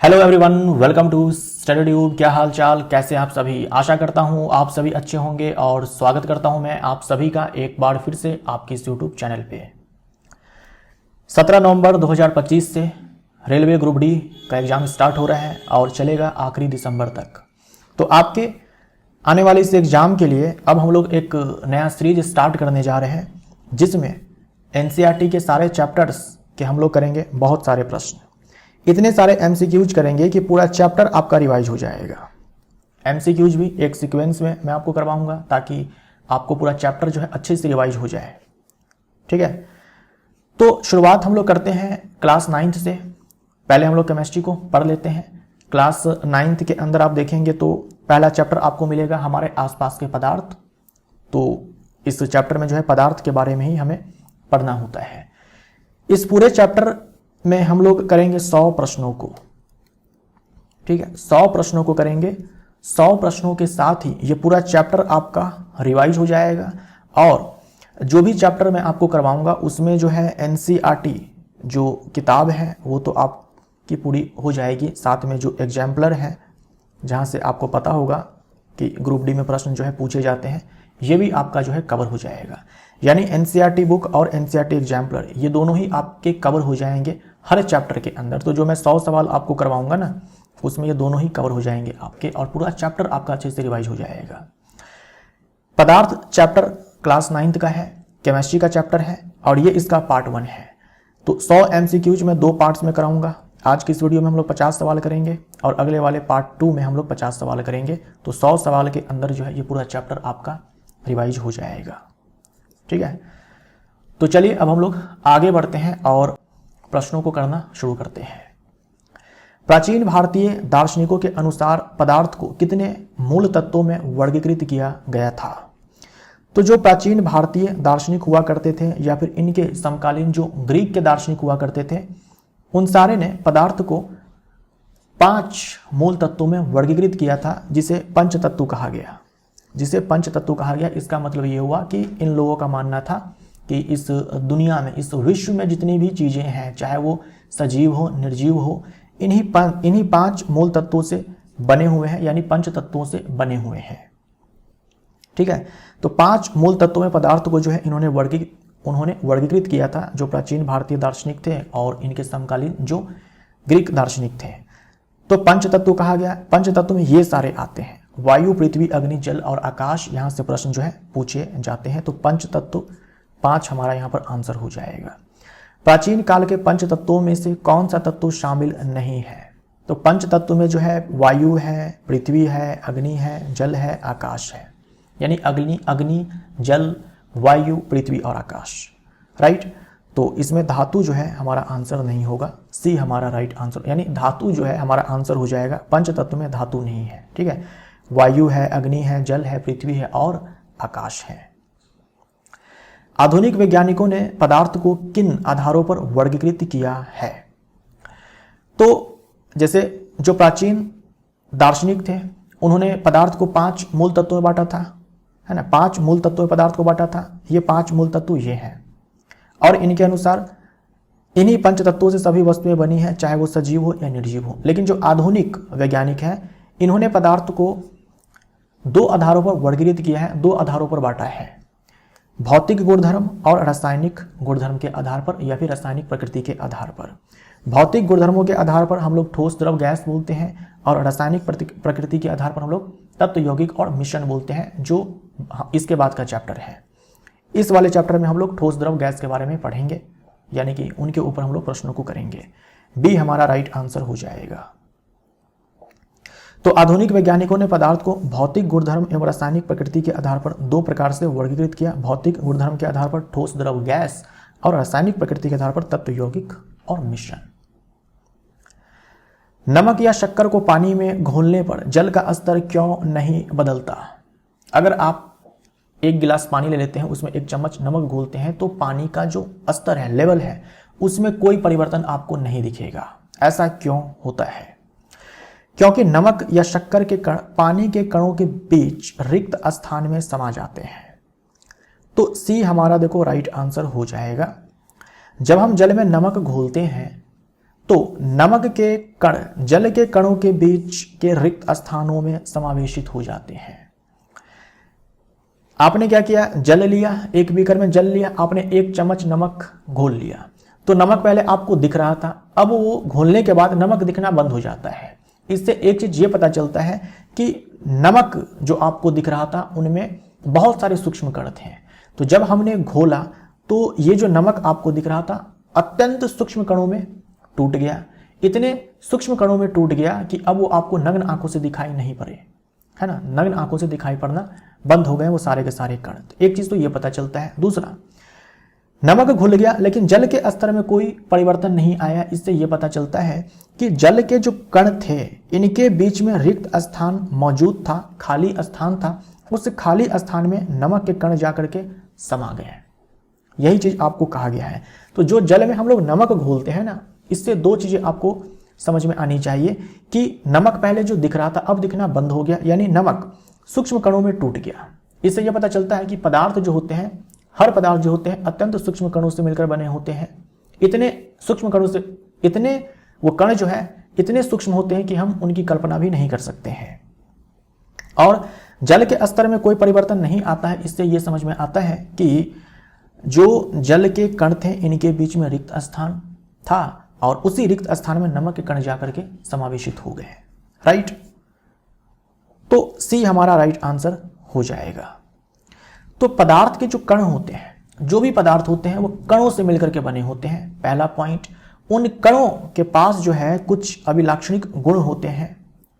Hello everyone, welcome to study tube. क्या हाल चाल, कैसे आप सभी। आशा करता हूँ आप सभी अच्छे होंगे और स्वागत करता हूँ मैं आप सभी का एक बार फिर से आपके इस यूट्यूब चैनल पे। 17 नवंबर 2025 से रेलवे ग्रुप डी का एग्ज़ाम स्टार्ट हो रहा है और चलेगा आखिरी दिसंबर तक। तो आपके आने वाले इस एग्ज़ाम के लिए अब हम लोग एक नया सीरीज स्टार्ट करने जा रहे हैं, जिसमें एनसीईआरटी के सारे चैप्टर्स के हम लोग करेंगे बहुत सारे प्रश्न। इतने सारे एमसीक्यूज करेंगे कि पूरा चैप्टर आपका रिवाइज हो जाएगा। एमसीक्यूज भी एक सीक्वेंस में मैं आपको करवाऊंगा ताकि आपको पूरा चैप्टर जो है अच्छे से रिवाइज हो जाए। ठीक है, तो शुरुआत हम लोग करते हैं क्लास 9th से। पहले हम लोग केमिस्ट्री को पढ़ लेते हैं। क्लास 9th के अंदर आप देखेंगे तो पहला चैप्टर आपको मिलेगा हमारे आसपास के पदार्थ। तो इस चैप्टर में जो है पदार्थ के बारे में ही हमें पढ़ना होता है। इस पूरे चैप्टर में हम लोग करेंगे 100 प्रश्नों को। ठीक है, 100 प्रश्नों को करेंगे। 100 प्रश्नों के साथ ही ये पूरा चैप्टर आपका रिवाइज हो जाएगा। और जो भी चैप्टर मैं आपको करवाऊंगा उसमें जो है एनसीईआरटी जो किताब है वो तो आपकी पूरी हो जाएगी। साथ में जो एग्जाम्पलर है जहाँ से आपको पता होगा कि ग्रुप डी में प्रश्न जो है पूछे जाते हैं, ये भी आपका जो है कवर हो जाएगा। यानी एनसीईआरटी बुक और एनसीईआरटी एग्जाम्पलर ये दोनों ही आपके कवर हो जाएंगे हर चैप्टर के अंदर। तो जो मैं 100 सवाल आपको करवाऊंगा ना, उसमें ये दोनों ही कवर हो जाएंगे आपके और पूरा चैप्टर आपका अच्छे से रिवाइज हो जाएगा। पदार्थ चैप्टर क्लास 9th का है, केमिस्ट्री का चैप्टर है और ये इसका पार्ट 1 है। तो 100 एमसीक्यूज में 2 पार्ट्स में कराऊंगा। आज की इस वीडियो में हम लोग 50 सवाल करेंगे और अगले वाले पार्ट 2 में हम लोग 50 सवाल करेंगे। तो 100 सवाल के अंदर जो है ये पूरा चैप्टर आपका रिवाइज हो जाएगा। ठीक है, तो चलिए अब हम लोग आगे बढ़ते हैं और प्रश्नों को करना शुरू करते हैं। प्राचीन भारतीय दार्शनिकों के अनुसार पदार्थ को कितने मूल तत्वों में वर्गीकृत किया गया था? तो जो प्राचीन भारतीय दार्शनिक हुआ करते थे या फिर इनके समकालीन जो ग्रीक के दार्शनिक हुआ करते थे, उन सारे ने पदार्थ को 5 मूल तत्वों में वर्गीकृत किया था, जिसे पंच तत्व कहा गया। जिसे पंच तत्व कहा गया, इसका मतलब ये हुआ कि इन लोगों का मानना था कि इस दुनिया में, इस विश्व में जितनी भी चीज़ें हैं, चाहे वो सजीव हो निर्जीव हो, इन्हीं 5 मूल तत्वों से बने हुए हैं, यानी पंच तत्वों से बने हुए हैं। ठीक है, तो 5 मूल तत्वों में पदार्थ को जो है उन्होंने वर्गीकृत किया था, जो प्राचीन भारतीय दार्शनिक थे और इनके समकालीन जो ग्रीक दार्शनिक थे। तो पंच तत्व कहा गया। पंच तत्व में ये सारे आते हैं: वायु, पृथ्वी, अग्नि, जल और आकाश। यहाँ से प्रश्न जो है पूछे जाते हैं। तो पंच तत्व 5 हमारा यहाँ पर आंसर हो जाएगा। प्राचीन काल के पंच तत्वों में से कौन सा तत्व शामिल नहीं है? तो पंच तत्व में जो है वायु है, पृथ्वी है, अग्नि है, जल है, आकाश है। यानी अग्नि, जल, वायु, पृथ्वी और आकाश। राइट, तो इसमें धातु जो है हमारा आंसर नहीं होगा। सी हमारा राइट आंसर, यानी धातु जो है हमारा आंसर हो जाएगा। पंच तत्व में धातु नहीं है। ठीक है, वायु है, अग्नि है, जल है, पृथ्वी है और आकाश है। आधुनिक वैज्ञानिकों ने पदार्थ को किन आधारों पर वर्गीकृत किया है? तो जैसे जो प्राचीन दार्शनिक थे उन्होंने पदार्थ को 5 मूल तत्वों में बांटा था, है ना। 5 मूल तत्वों में पदार्थ को बांटा था। ये 5 मूल तत्व ये हैं और इनके अनुसार इन्हीं पंच तत्वों से सभी वस्तुएं बनी हैं, चाहे वो सजीव हो या निर्जीव हो। लेकिन जो आधुनिक वैज्ञानिक हैं इन्होंने पदार्थ को 2 आधारों पर वर्गीकृत किया है, 2 आधारों पर बांटा है: भौतिक गुणधर्म और रासायनिक गुणधर्म के आधार पर या फिर रासायनिक प्रकृति के आधार पर। भौतिक गुणधर्मों के आधार पर हम लोग ठोस, द्रव, गैस बोलते हैं और रासायनिक प्रकृति के आधार पर हम लोग तत्व, यौगिक और मिश्रण बोलते हैं, जो इसके बाद का चैप्टर है। इस वाले चैप्टर में हम लोग ठोस, द्रव, गैस के बारे में पढ़ेंगे, यानी कि उनके ऊपर हम लोग प्रश्नों को करेंगे। बी हमारा राइट आंसर हो जाएगा। तो आधुनिक वैज्ञानिकों ने पदार्थ को भौतिक गुणधर्म एवं रासायनिक प्रकृति के आधार पर 2 प्रकार से वर्गीकृत किया: भौतिक गुणधर्म के आधार पर ठोस, द्रव, गैस और रासायनिक प्रकृति के आधार पर तत्व, यौगिक और मिश्रण। नमक या शक्कर को पानी में घोलने पर जल का स्तर क्यों नहीं बदलता? अगर आप एक गिलास पानी ले लेते हैं, उसमें 1 चम्मच नमक घोलते हैं, तो पानी का जो स्तर है, लेवल है, उसमें कोई परिवर्तन आपको नहीं दिखेगा। ऐसा क्यों होता है? क्योंकि नमक या शक्कर के कण पानी के कणों के बीच रिक्त स्थान में समा जाते हैं। तो सी हमारा देखो राइट आंसर हो जाएगा। जब हम जल में नमक घोलते हैं तो नमक के कण जल के कणों के बीच के रिक्त स्थानों में समावेशित हो जाते हैं। आपने क्या किया, जल लिया, एक बीकर में जल लिया, आपने 1 चम्मच नमक घोल लिया। तो नमक पहले आपको दिख रहा था, अब वो घोलने के बाद नमक दिखना बंद हो जाता है। इससे एक चीज ये पता चलता है कि नमक जो आपको दिख रहा था उनमें बहुत सारे सूक्ष्म कण थे। तो जब हमने घोला तो ये जो नमक आपको दिख रहा था अत्यंत सूक्ष्म कणों में टूट गया। इतने सूक्ष्म कणों में टूट गया कि अब वो आपको नग्न आंखों से दिखाई नहीं पड़े, है ना, नग्न आंखों से दिखाई पड़ना बंद हो गए वो सारे के सारे कण। एक चीज तो ये पता चलता है। दूसरा, नमक घुल गया लेकिन जल के स्तर में कोई परिवर्तन नहीं आया। इससे यह पता चलता है कि जल के जो कण थे इनके बीच में रिक्त स्थान मौजूद था, खाली स्थान था। उस खाली स्थान में नमक के कण जाकर के समा गए। यही चीज आपको कहा गया है। तो जो जल में हम लोग नमक घोलते हैं ना, इससे 2 चीजें आपको समझ में आनी चाहिए कि नमक पहले जो दिख रहा था अब दिखना बंद हो गया, यानी नमक सूक्ष्म कणों में टूट गया। इससे यह पता चलता है कि पदार्थ जो होते हैं, हर पदार्थ जो होते हैं अत्यंत सूक्ष्म कणों से मिलकर बने होते हैं। इतने सूक्ष्म कणों से, इतने वो कण जो है इतने सूक्ष्म होते हैं कि हम उनकी कल्पना भी नहीं कर सकते हैं। और जल के स्तर में कोई परिवर्तन नहीं आता है। इससे यह समझ में आता है कि जो जल के कण थे इनके बीच में रिक्त स्थान था और उसी रिक्त स्थान में नमक के कण जाकर के समावेशित हो गए। राइट, तो सी हमारा राइट आंसर हो जाएगा। तो पदार्थ के जो कण होते हैं, जो भी पदार्थ होते हैं वो कणों से मिलकर के बने होते हैं। पहला पॉइंट, उन कणों के पास जो है कुछ अभिलाक्षणिक गुण होते हैं,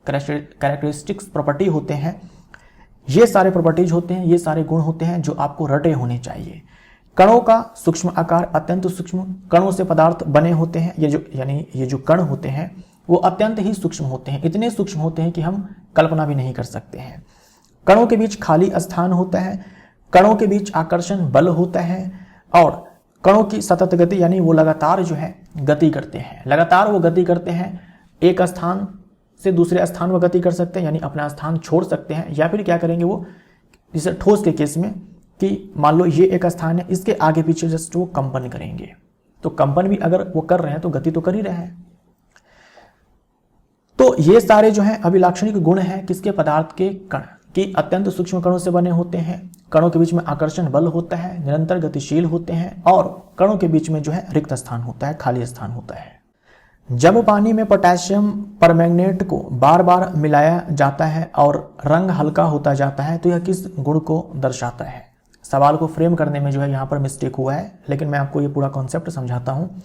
कैरेक्टरिस्टिक्स प्रॉपर्टी होते हैं। ये सारे प्रॉपर्टीज होते हैं, ये सारे गुण होते हैं जो आपको रटे होने चाहिए। कणों का सूक्ष्म आकार, अत्यंत सूक्ष्म कणों से पदार्थ बने होते हैं। ये जो कण होते हैं वो अत्यंत ही सूक्ष्म होते हैं, इतने सूक्ष्म होते हैं कि हम कल्पना भी नहीं कर सकते हैं। कणों के बीच खाली स्थान होता है, कणों के बीच आकर्षण बल होता है और कणों की सतत गति, यानी वो लगातार जो है गति करते हैं, लगातार वो गति करते हैं। एक स्थान से दूसरे स्थान पर गति कर सकते हैं, यानी अपना स्थान छोड़ सकते हैं, या फिर क्या करेंगे वो, जैसे ठोस के केस में कि मान लो ये एक स्थान है, इसके आगे पीछे जस्ट वो कंपन करेंगे। तो कंपन भी अगर वो कर रहे हैं तो गति तो कर ही रहे हैं। तो ये सारे जो है अभिलाक्षणिक गुण हैं किसके, पदार्थ के कण की अत्यंत सूक्ष्म कणों से बने होते हैं। कणों के बीच में आकर्षण बल होता है, निरंतर गतिशील होते हैं और कणों के बीच में जो है रिक्त स्थान होता है, खाली स्थान होता है। जब पानी में पोटेशियम परमैंगनेट को बार बार मिलाया जाता है और रंग हल्का होता जाता है तो यह किस गुण को दर्शाता है। सवाल को फ्रेम करने में जो है यहाँ पर मिस्टेक हुआ है, लेकिन मैं आपको ये पूरा कॉन्सेप्ट समझाता हूँ।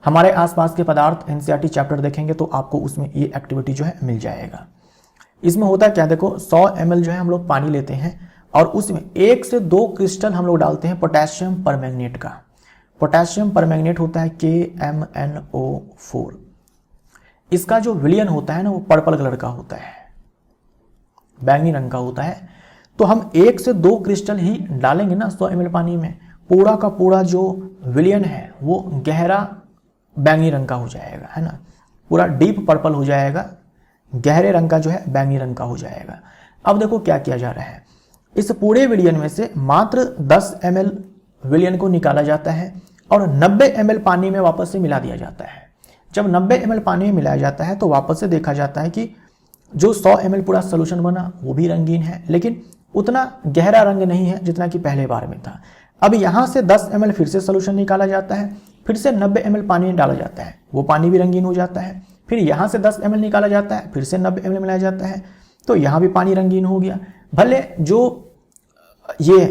हमारे आसपास के पदार्थ एनसीईआरटी चैप्टर देखेंगे तो आपको उसमें ये एक्टिविटी जो है मिल जाएगा। इसमें होता है क्या, देखो 100 ml जो है हम लोग पानी लेते हैं और उसमें 1 से 2 क्रिस्टल हम लोग डालते हैं पोटेशियम परमैंगनेट का। पोटेशियम परमैंगनेट होता है KMnO4। इसका जो विलयन होता है ना वो पर्पल कलर का होता है, बैंगनी रंग का होता है। तो हम 1 से 2 क्रिस्टल ही डालेंगे ना 100 ml पानी में, पूरा का पूरा जो विलयन है वो गहरा बैंगनी रंग का हो जाएगा, है ना, पूरा डीप पर्पल हो जाएगा, गहरे रंग का जो है बैंगनी रंग का हो जाएगा। अब देखो क्या किया जा रहा है, इस पूरे विलयन में से मात्र 10 ml विलयन को निकाला जाता है और 90 ml पानी में वापस से मिला दिया जाता है। जब 90 ml पानी में मिलाया जाता है तो वापस से देखा जाता है कि जो 100 ml पूरा सोल्यूशन बना वो भी रंगीन है, लेकिन उतना गहरा रंग नहीं है जितना कि पहले बार में था। अब यहाँ से 10 ml फिर से सोल्यूशन निकाला जाता है, फिर से 90 ml पानी में डाला जाता है, वो पानी भी रंगीन हो जाता है। फिर यहाँ से 10 ml निकाला जाता है, फिर से 90 ml मिलाया जाता है, तो यहाँ भी पानी रंगीन हो गया। भले जो ये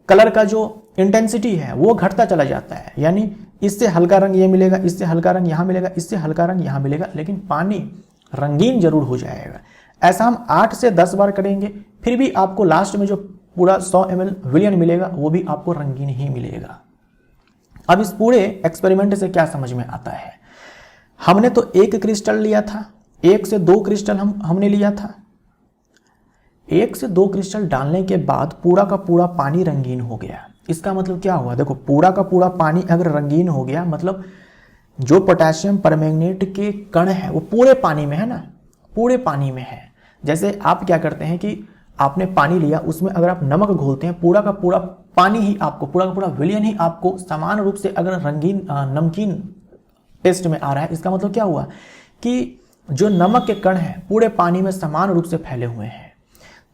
कलर का जो इंटेंसिटी है वो घटता चला जाता है, यानी इससे हल्का रंग ये मिलेगा, इससे हल्का रंग यहाँ मिलेगा, इससे हल्का रंग यहाँ मिलेगा, लेकिन पानी रंगीन जरूर हो जाएगा। ऐसा हम 8 से 10 बार करेंगे, फिर भी आपको लास्ट में जो पूरा 100 ml विलयन मिलेगा वो भी आपको रंगीन ही मिलेगा। अब इस पूरे एक्सपेरिमेंट से क्या समझ में आता है, हमने तो 1 क्रिस्टल लिया था, 1 से 2 क्रिस्टल हमने लिया था। 1 से 2 क्रिस्टल डालने के बाद पूरा का पूरा पानी रंगीन हो गया। इसका मतलब क्या हुआ, देखो पूरा का पूरा पानी अगर रंगीन हो गया मतलब जो पोटेशियम परमैंगनेट के कण है वो पूरे पानी में है ना, पूरे पानी में है। जैसे आप क्या करते हैं कि आपने पानी लिया, उसमें अगर आप नमक घोलते हैं, पूरा का पूरा पानी ही आपको, पूरा का पूरा विलयन ही आपको समान रूप से अगर रंगीन नमकीन टेस्ट में आ रहा है। इसका मतलब क्या हुआ कि जो नमक के कण हैं पूरे पानी में समान रूप से फैले हुए हैं।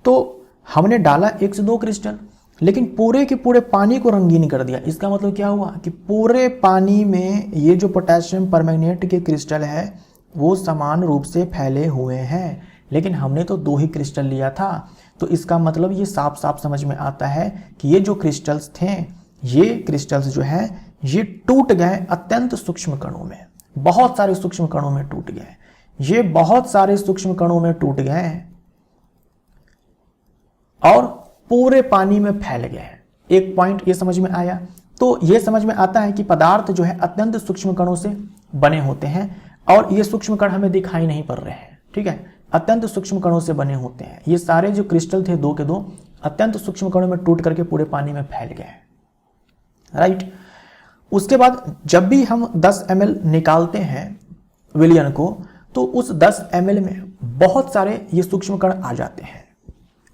तो हमने डाला 1 से 2 क्रिस्टल, लेकिन पूरे के पूरे पानी को रंगीन कर दिया। इसका मतलब क्या हुआ कि पूरे पानी में ये जो पोटेशियम परमैंगनेट के क्रिस्टल है वो समान रूप से फैले हुए हैं, लेकिन हमने तो 2 ही क्रिस्टल लिया था। तो इसका मतलब ये साफ साफ समझ में आता है कि ये जो क्रिस्टल्स थे, ये क्रिस्टल्स जो है ये टूट गए अत्यंत सूक्ष्म कणों में, बहुत सारे सूक्ष्म कणों में टूट गए। ये बहुत सारे सूक्ष्म कणों में टूट गए और पूरे पानी में फैल गए। एक पॉइंट ये समझ में आया। तो ये समझ में आता है कि पदार्थ जो है अत्यंत सूक्ष्म कणों से बने होते हैं और ये सूक्ष्म कण हमें दिखाई नहीं पड़ रहे हैं। ठीक है, अत्यंत सूक्ष्म कणों से बने होते हैं। ये सारे जो क्रिस्टल थे 2 के 2 अत्यंत सूक्ष्म कणों में टूट करके पूरे पानी में फैल गए। राइट। उसके बाद जब भी हम 10 ml निकालते हैं विलयन को, तो उस 10 ml में बहुत सारे ये सूक्ष्म कण आ जाते हैं।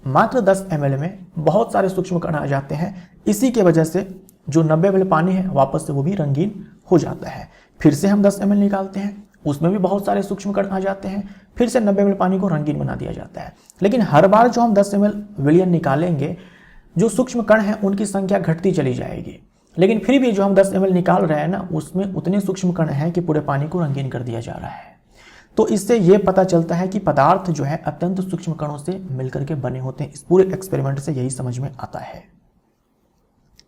मात्र 10 ml में बहुत सारे सूक्ष्म कण आ जाते हैं। इसी के वजह से जो 90 ml पानी है वापस से वो भी रंगीन हो जाता है। फिर से हम 10 ml निकालते हैं, उसमें भी बहुत सारे सूक्ष्म कण आ जाते हैं। फिर से 90 ml पानी को रंगीन बना दिया जाता है। लेकिन हर बार जो हम 10 ml विलयन निकालेंगे, जो सूक्ष्म कण हैं उनकी संख्या घटती चली जाएगी। लेकिन फिर भी जो हम 10 ml निकाल रहे हैं ना, उसमें उतने सूक्ष्म कण हैं कि पूरे पानी को रंगीन कर दिया जा रहा है। तो इससे यह पता चलता है कि पदार्थ जो है अत्यंत सूक्ष्म कणों से मिलकर के बने होते हैं। इस पूरे एक्सपेरिमेंट से यही समझ में आता है।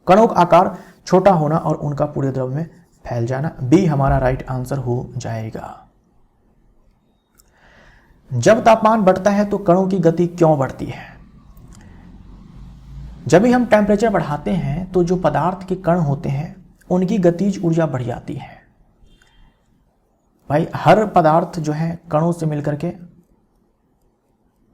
कणों का आकार छोटा होना और उनका पूरे द्रव में फैल जाना, बी हमारा राइट आंसर हो जाएगा। जब तापमान बढ़ता है तो कणों की गति क्यों बढ़ती है? जब भी हम टेम्परेचर बढ़ाते हैं तो जो पदार्थ के कण होते हैं उनकी गतिज ऊर्जा बढ़ जाती है। भाई हर पदार्थ जो है कणों से मिलकर के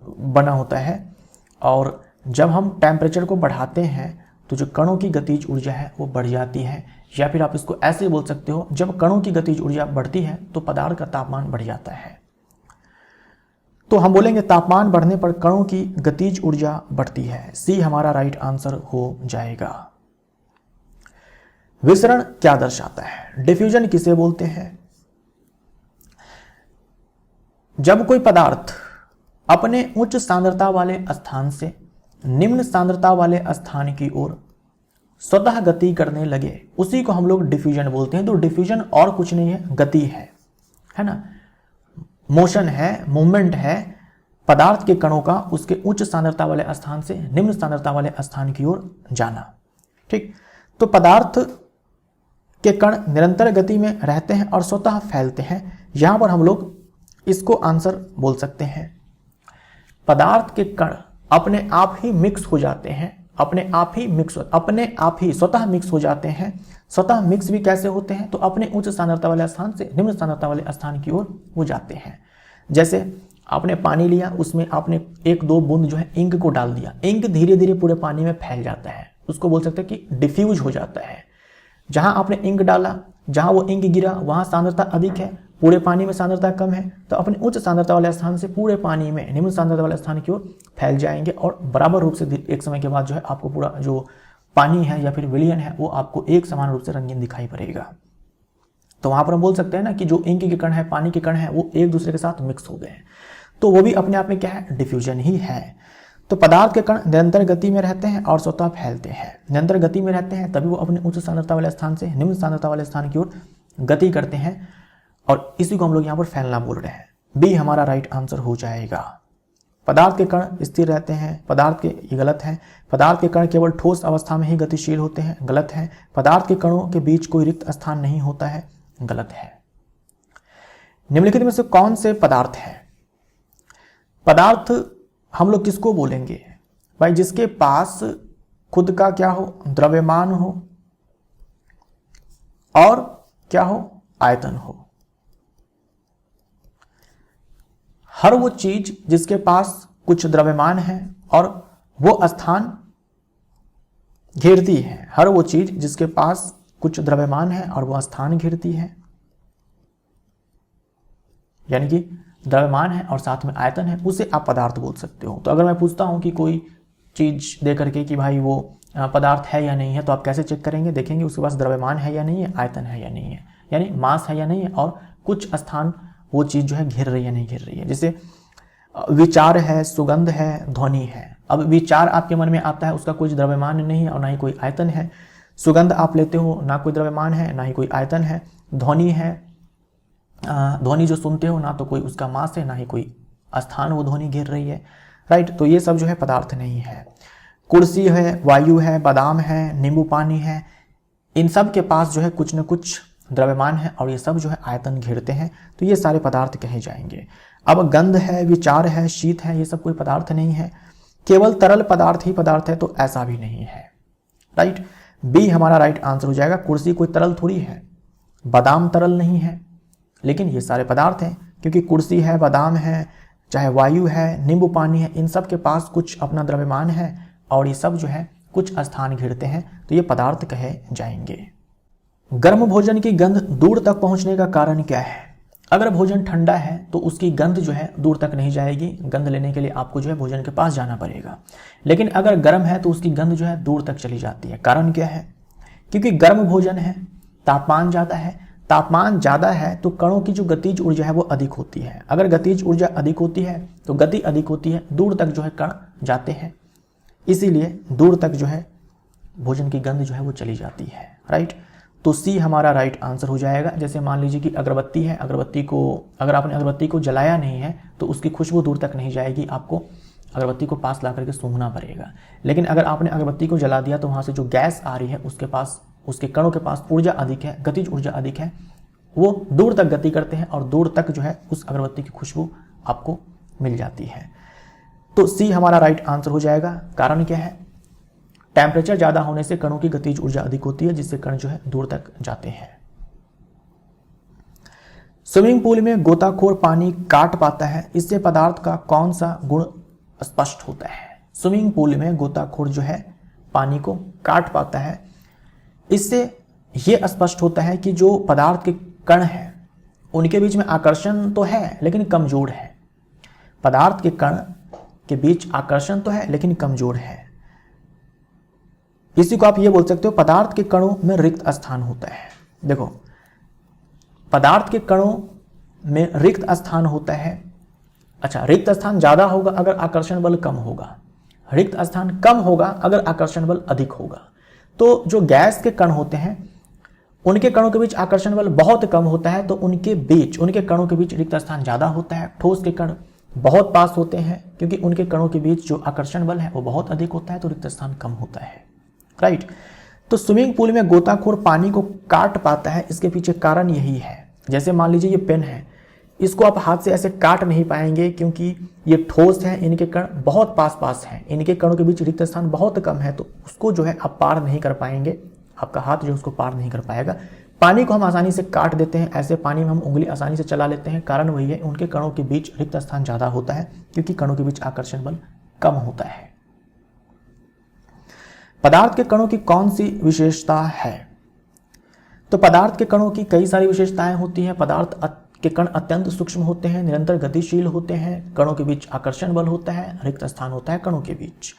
बना होता है, और जब हम टेम्परेचर को बढ़ाते हैं तो जो कणों की गतिज ऊर्जा है वो बढ़ जाती है। या फिर आप इसको ऐसे बोल सकते हो, जब कणों की गतिज ऊर्जा बढ़ती है तो पदार्थ का तापमान बढ़ जाता है। तो हम बोलेंगे तापमान बढ़ने पर कणों की गतिज ऊर्जा बढ़ती है। सी हमारा राइट आंसर हो जाएगा। विसरण क्या दर्शाता है? डिफ्यूजन किसे बोलते हैं? जब कोई पदार्थ अपने उच्च सांद्रता वाले स्थान से निम्न सांद्रता वाले स्थान की ओर स्वतः गति करने लगे, उसी को हम लोग डिफ्यूजन बोलते हैं। तो डिफ्यूजन और कुछ नहीं है, गति है ना, मोशन है, मूवमेंट है पदार्थ के कणों का उसके उच्च सांद्रता वाले स्थान से निम्न सांद्रता वाले स्थान की ओर जाना। ठीक, तो पदार्थ के कण निरंतर गति में रहते हैं और स्वतः फैलते हैं। यहां पर हम लोग इसको आंसर बोल सकते हैं। पदार्थ के कण अपने आप ही मिक्स हो जाते हैं, अपने आप ही स्वतः मिक्स हो जाते हैं। स्वतः मिक्स भी कैसे होते हैं? तो अपने उच्च सांद्रता वाले स्थान से निम्न सांद्रता वाले स्थान की ओर वो जाते हैं। जैसे आपने पानी लिया, उसमें आपने 1-2 बूंद जो है इंक को डाल दिया, इंक धीरे धीरे पूरे पानी में फैल जाता है, उसको बोल सकते हैं कि डिफ्यूज हो जाता है। जहां आपने इंक डाला, जहां वो इंक गिरा वहां सांद्रता अधिक है, पूरे पानी में सांद्रता कम है, तो अपने उच्च सांद्रता वाले स्थान से पूरे पानी में निम्न सांद्रता वाले स्थान की ओर फैल जाएंगे और बराबर रूप से एक समय के बाद जो है आपको पूरा जो पानी है या फिर विलयन है वो आपको एक समान रूप से रंगीन दिखाई पड़ेगा। तो वहां पर हम बोल सकते हैं ना कि जो इंक के कण है, पानी के कण है, वो एक दूसरे के साथ मिक्स हो गए हैं, तो वो भी अपने आप में क्या है? डिफ्यूजन ही है। तो पदार्थ के कण निरंतर गति में रहते हैं और स्वतः फैलते हैं। निरंतर गति में रहते हैं तभी वो अपने उच्च सांद्रता वाले स्थान से निम्न सांद्रता वाले स्थान की ओर गति करते हैं, और इसी को हम लोग यहाँ पर फैलना बोल रहे हैं। बी हमारा राइट आंसर हो जाएगा। पदार्थ के कण स्थिर रहते हैं, पदार्थ के ये गलत है। पदार्थ के कण केवल ठोस अवस्था में ही गतिशील होते हैं, गलत है। पदार्थ के कणों के बीच कोई रिक्त स्थान नहीं होता है, गलत है। निम्नलिखित में से कौन से पदार्थ हैं? पदार्थ हम लोग किसको बोलेंगे? भाई जिसके पास खुद का क्या हो? द्रव्यमान हो और क्या हो? आयतन हो। हर वो चीज जिसके पास कुछ द्रव्यमान है और वो स्थान घेरती है, हर वो चीज जिसके पास कुछ द्रव्यमान है और वो स्थान घेरती है, यानी कि द्रव्यमान है और साथ में आयतन है, उसे आप पदार्थ बोल सकते हो। तो अगर मैं पूछता हूं कि कोई चीज दे करके कि भाई वो पदार्थ है या नहीं है, तो आप कैसे चेक करेंगे? देखेंगे उसके पास द्रव्यमान है या नहीं है, आयतन है या नहीं है। यानी मास है या नहीं है, और कुछ स्थान वो चीज़ जो है घेर रही है नहीं घेर रही है। जैसे विचार है, सुगंध है, ध्वनि है। अब विचार आपके मन में आता है, उसका कोई द्रव्यमान नहीं है और ना ही कोई आयतन है। सुगंध आप लेते हो, ना कोई द्रव्यमान है ना ही कोई आयतन है। ध्वनि है, ध्वनि जो सुनते हो ना तो कोई उसका मास है ना ही कोई स्थान वो ध्वनि घेर रही है, राइट। तो ये सब जो है पदार्थ नहीं है। कुर्सी है, वायु है, बादाम है, नींबू पानी है, इन सब के पास जो है कुछ न कुछ द्रव्यमान है और ये सब जो है आयतन घेरते हैं, तो ये सारे पदार्थ कहे जाएंगे। अब गंध है, विचार है, शीत है, ये सब कोई पदार्थ नहीं है। केवल तरल पदार्थ ही पदार्थ है, तो ऐसा भी नहीं है, राइट। बी हमारा राइट आंसर हो जाएगा। कुर्सी कोई तरल थोड़ी है, बादाम तरल नहीं है, लेकिन ये सारे पदार्थ हैं, क्योंकि कुर्सी है, बादाम है, चाहे वायु है, नींबू पानी है, इन सब के पास कुछ अपना द्रव्यमान है और ये सब जो है कुछ स्थान घेरते हैं, तो ये पदार्थ कहे जाएंगे। गर्म भोजन की गंध दूर तक पहुंचने का कारण क्या है? अगर भोजन ठंडा है तो उसकी गंध जो है दूर तक नहीं जाएगी, गंध लेने के लिए आपको जो है भोजन के पास जाना पड़ेगा। लेकिन अगर गर्म है तो उसकी गंध जो है दूर तक चली जाती है। कारण क्या है? क्योंकि गर्म भोजन है, तापमान ज़्यादा है, तापमान ज़्यादा है तो कणों की जो गतिज ऊर्जा है वो अधिक होती है। अगर गतिज ऊर्जा अधिक होती है तो गति अधिक होती है, दूर तक जो है कण जाते हैं, इसीलिए दूर तक जो है भोजन की गंध जो है वो चली जाती है, राइट। तो सी हमारा राइट आंसर हो जाएगा। जैसे मान लीजिए कि अगरबत्ती है, अगरबत्ती को अगर आपने अगरबत्ती को जलाया नहीं है तो उसकी खुशबू दूर तक नहीं जाएगी, आपको अगरबत्ती को पास ला करके सूंघना पड़ेगा। लेकिन अगर आपने अगरबत्ती को जला दिया तो वहाँ से जो गैस आ रही है उसके पास, उसके कणों के पास ऊर्जा अधिक है, गतिज ऊर्जा अधिक है, वो दूर तक गति करते हैं और दूर तक जो है उस अगरबत्ती की खुशबू आपको मिल जाती है। तो सी हमारा राइट आंसर हो जाएगा। कारण क्या है? टेम्परेचर ज़्यादा होने से कणों की गतिज ऊर्जा अधिक होती है, जिससे कण जो है दूर तक जाते हैं। स्विमिंग पूल में गोताखोर पानी काट पाता है, इससे पदार्थ का कौन सा गुण स्पष्ट होता है? स्विमिंग पूल में गोताखोर जो है पानी को काट पाता है, इससे यह स्पष्ट होता है कि जो पदार्थ के कण हैं उनके बीच में आकर्षण तो है लेकिन कमजोर है। पदार्थ के कण के बीच आकर्षण तो है लेकिन कमजोर है। इसी को आप ये बोल सकते हो, पदार्थ के कणों में रिक्त स्थान होता है। देखो, पदार्थ के कणों में रिक्त स्थान होता है। अच्छा, रिक्त स्थान ज्यादा होगा अगर आकर्षण बल कम होगा, रिक्त स्थान कम होगा अगर आकर्षण बल अधिक होगा। तो जो गैस के कण होते हैं उनके कणों के बीच आकर्षण बल बहुत कम होता है, तो उनके कणों के बीच रिक्त स्थान ज्यादा होता है। ठोस के कण बहुत पास होते हैं क्योंकि उनके कणों के बीच जो आकर्षण बल है वो बहुत अधिक होता है, तो रिक्त स्थान कम होता है, राइट। तो स्विमिंग पूल में गोताखोर पानी को काट पाता है, इसके पीछे कारण यही है। जैसे मान लीजिए ये पेन है, इसको आप हाथ से ऐसे काट नहीं पाएंगे क्योंकि ये ठोस है, इनके कण बहुत पास हैं, इनके कणों के बीच रिक्त स्थान बहुत कम है, तो उसको जो है आप पार नहीं कर पाएंगे, आपका हाथ जो उसको पार नहीं कर पाएगा। पानी को हम आसानी से काट देते हैं, ऐसे पानी में हम उंगली आसानी से चला लेते हैं। कारण वही है, उनके कणों के बीच रिक्त स्थान ज्यादा होता है क्योंकि कणों के बीच आकर्षण बल कम होता है। पदार्थ के कणों की कौन सी विशेषता है? तो पदार्थ के कणों की कई सारी विशेषताएं होती हैं। पदार्थ के कण अत्यंत सूक्ष्म होते हैं, निरंतर गतिशील होते हैं, कणों के बीच आकर्षण बल होता है, रिक्त स्थान होता है कणों के बीच।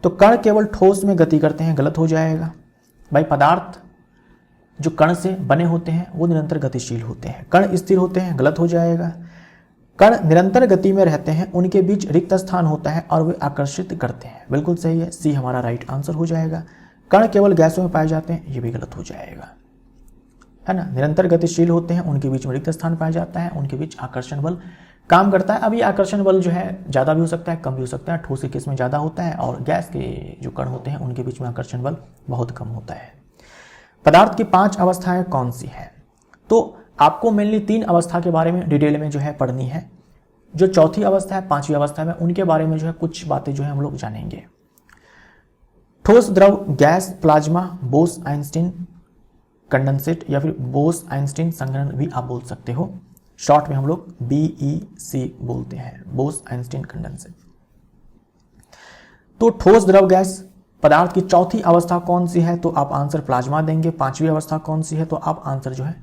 तो कण केवल ठोस में गति करते हैं, गलत हो जाएगा भाई। पदार्थ जो कण से बने होते हैं वो निरंतर गतिशील होते हैं, कण स्थिर होते हैं, गलत हो जाएगा। कण निरंतर गति में रहते हैं, उनके बीच रिक्त स्थान होता है और वे आकर्षित करते हैं, बिल्कुल सही है, सी हमारा राइट आंसर हो जाएगा। कण केवल गैसों में पाए जाते हैं, ये भी गलत हो जाएगा, है ना। निरंतर गतिशील होते हैं, उनके बीच में रिक्त स्थान पाया जाता है, उनके बीच आकर्षण बल काम करता है। अभी आकर्षण बल जो है ज़्यादा भी हो सकता है, कम भी हो सकता है। ठोस के केस में ज़्यादा होता है और गैस के जो कण होते हैं उनके बीच में आकर्षण बल बहुत कम होता है। पदार्थ की 5 अवस्थाएं कौन सी हैं? तो आपको मेनली 3 अवस्था के बारे में डिटेल में जो है पढ़नी है। जो चौथी अवस्था है, 5वीं अवस्था में, उनके बारे में जो है कुछ बातें जो है हम लोग जानेंगे। ठोस, द्रव, gas, plasma, Bose Einstein condensate या फिर बोस आइंस्टीन संघनन भी आप बोल सकते हो। शॉर्ट में हम लोग BEC बोलते हैं, बोस आइंस्टीन कंडेंसेट। तो ठोस, द्रव, गैस पदार्थ की चौथी अवस्था कौन सी है? तो आप आंसर प्लाज्मा देंगे। 5वीं अवस्था कौन सी है? तो आप आंसर जो है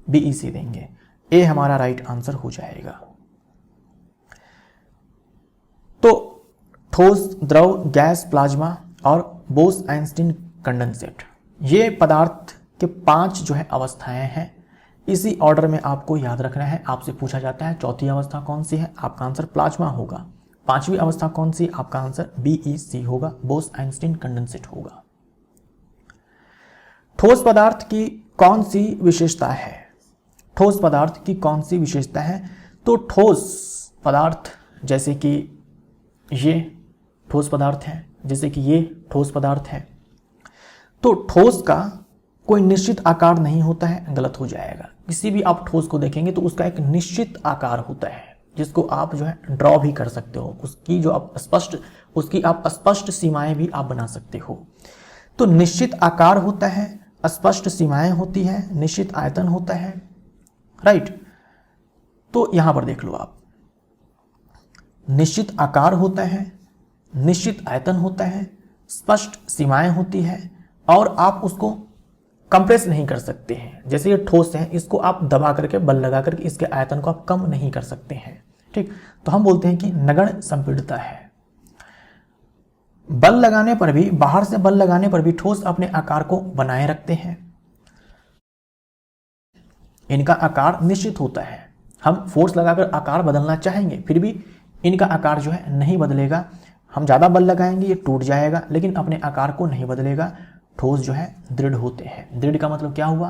BEC देंगे। ए हमारा राइट आंसर हो जाएगा। तो ठोस, द्रव, गैस, प्लाज्मा और बोस आइंस्टीन कंडेंसेट, ये पदार्थ के 5 जो है अवस्थाएं हैं। इसी ऑर्डर में आपको याद रखना है। आपसे पूछा जाता है चौथी अवस्था कौन सी है, आपका आंसर प्लाज्मा होगा। पांचवी अवस्था कौन सी, आपका आंसर BEC होगा, बोस-आइंस्टीन कंडेंसेट होगा। ठोस पदार्थ की कौन सी विशेषता है, ठोस पदार्थ की कौन सी विशेषता है? तो ठोस पदार्थ जैसे कि ये ठोस पदार्थ है, जैसे कि ये ठोस पदार्थ है, तो ठोस का कोई निश्चित आकार नहीं होता है, गलत हो जाएगा। किसी भी आप ठोस को देखेंगे तो उसका एक निश्चित आकार होता है जिसको आप जो है ड्रॉ भी कर सकते हो, उसकी आप स्पष्ट सीमाएं भी आप बना सकते हो। तो निश्चित आकार होता है, स्पष्ट सीमाएं होती है, निश्चित आयतन होता है, राइट। तो यहां पर देख लो आप, निश्चित आकार होता है, निश्चित आयतन होता है, स्पष्ट सीमाएं होती है और आप उसको कंप्रेस नहीं कर सकते हैं। जैसे ये ठोस है, इसको आप दबा करके बल लगा करके इसके आयतन को आप कम नहीं कर सकते हैं, ठीक। तो हम बोलते हैं कि नगण्य संपीड़ितता है। बल लगाने पर भी, बाहर से बल लगाने पर भी ठोस अपने आकार को बनाए रखते हैं। इनका आकार निश्चित होता है। हम फोर्स लगाकर आकार बदलना चाहेंगे फिर भी इनका आकार जो है नहीं बदलेगा। हम ज्यादा बल लगाएंगे ये टूट जाएगा, लेकिन अपने आकार को नहीं बदलेगा। ठोस जो है दृढ़ होते हैं। दृढ़ का मतलब क्या हुआ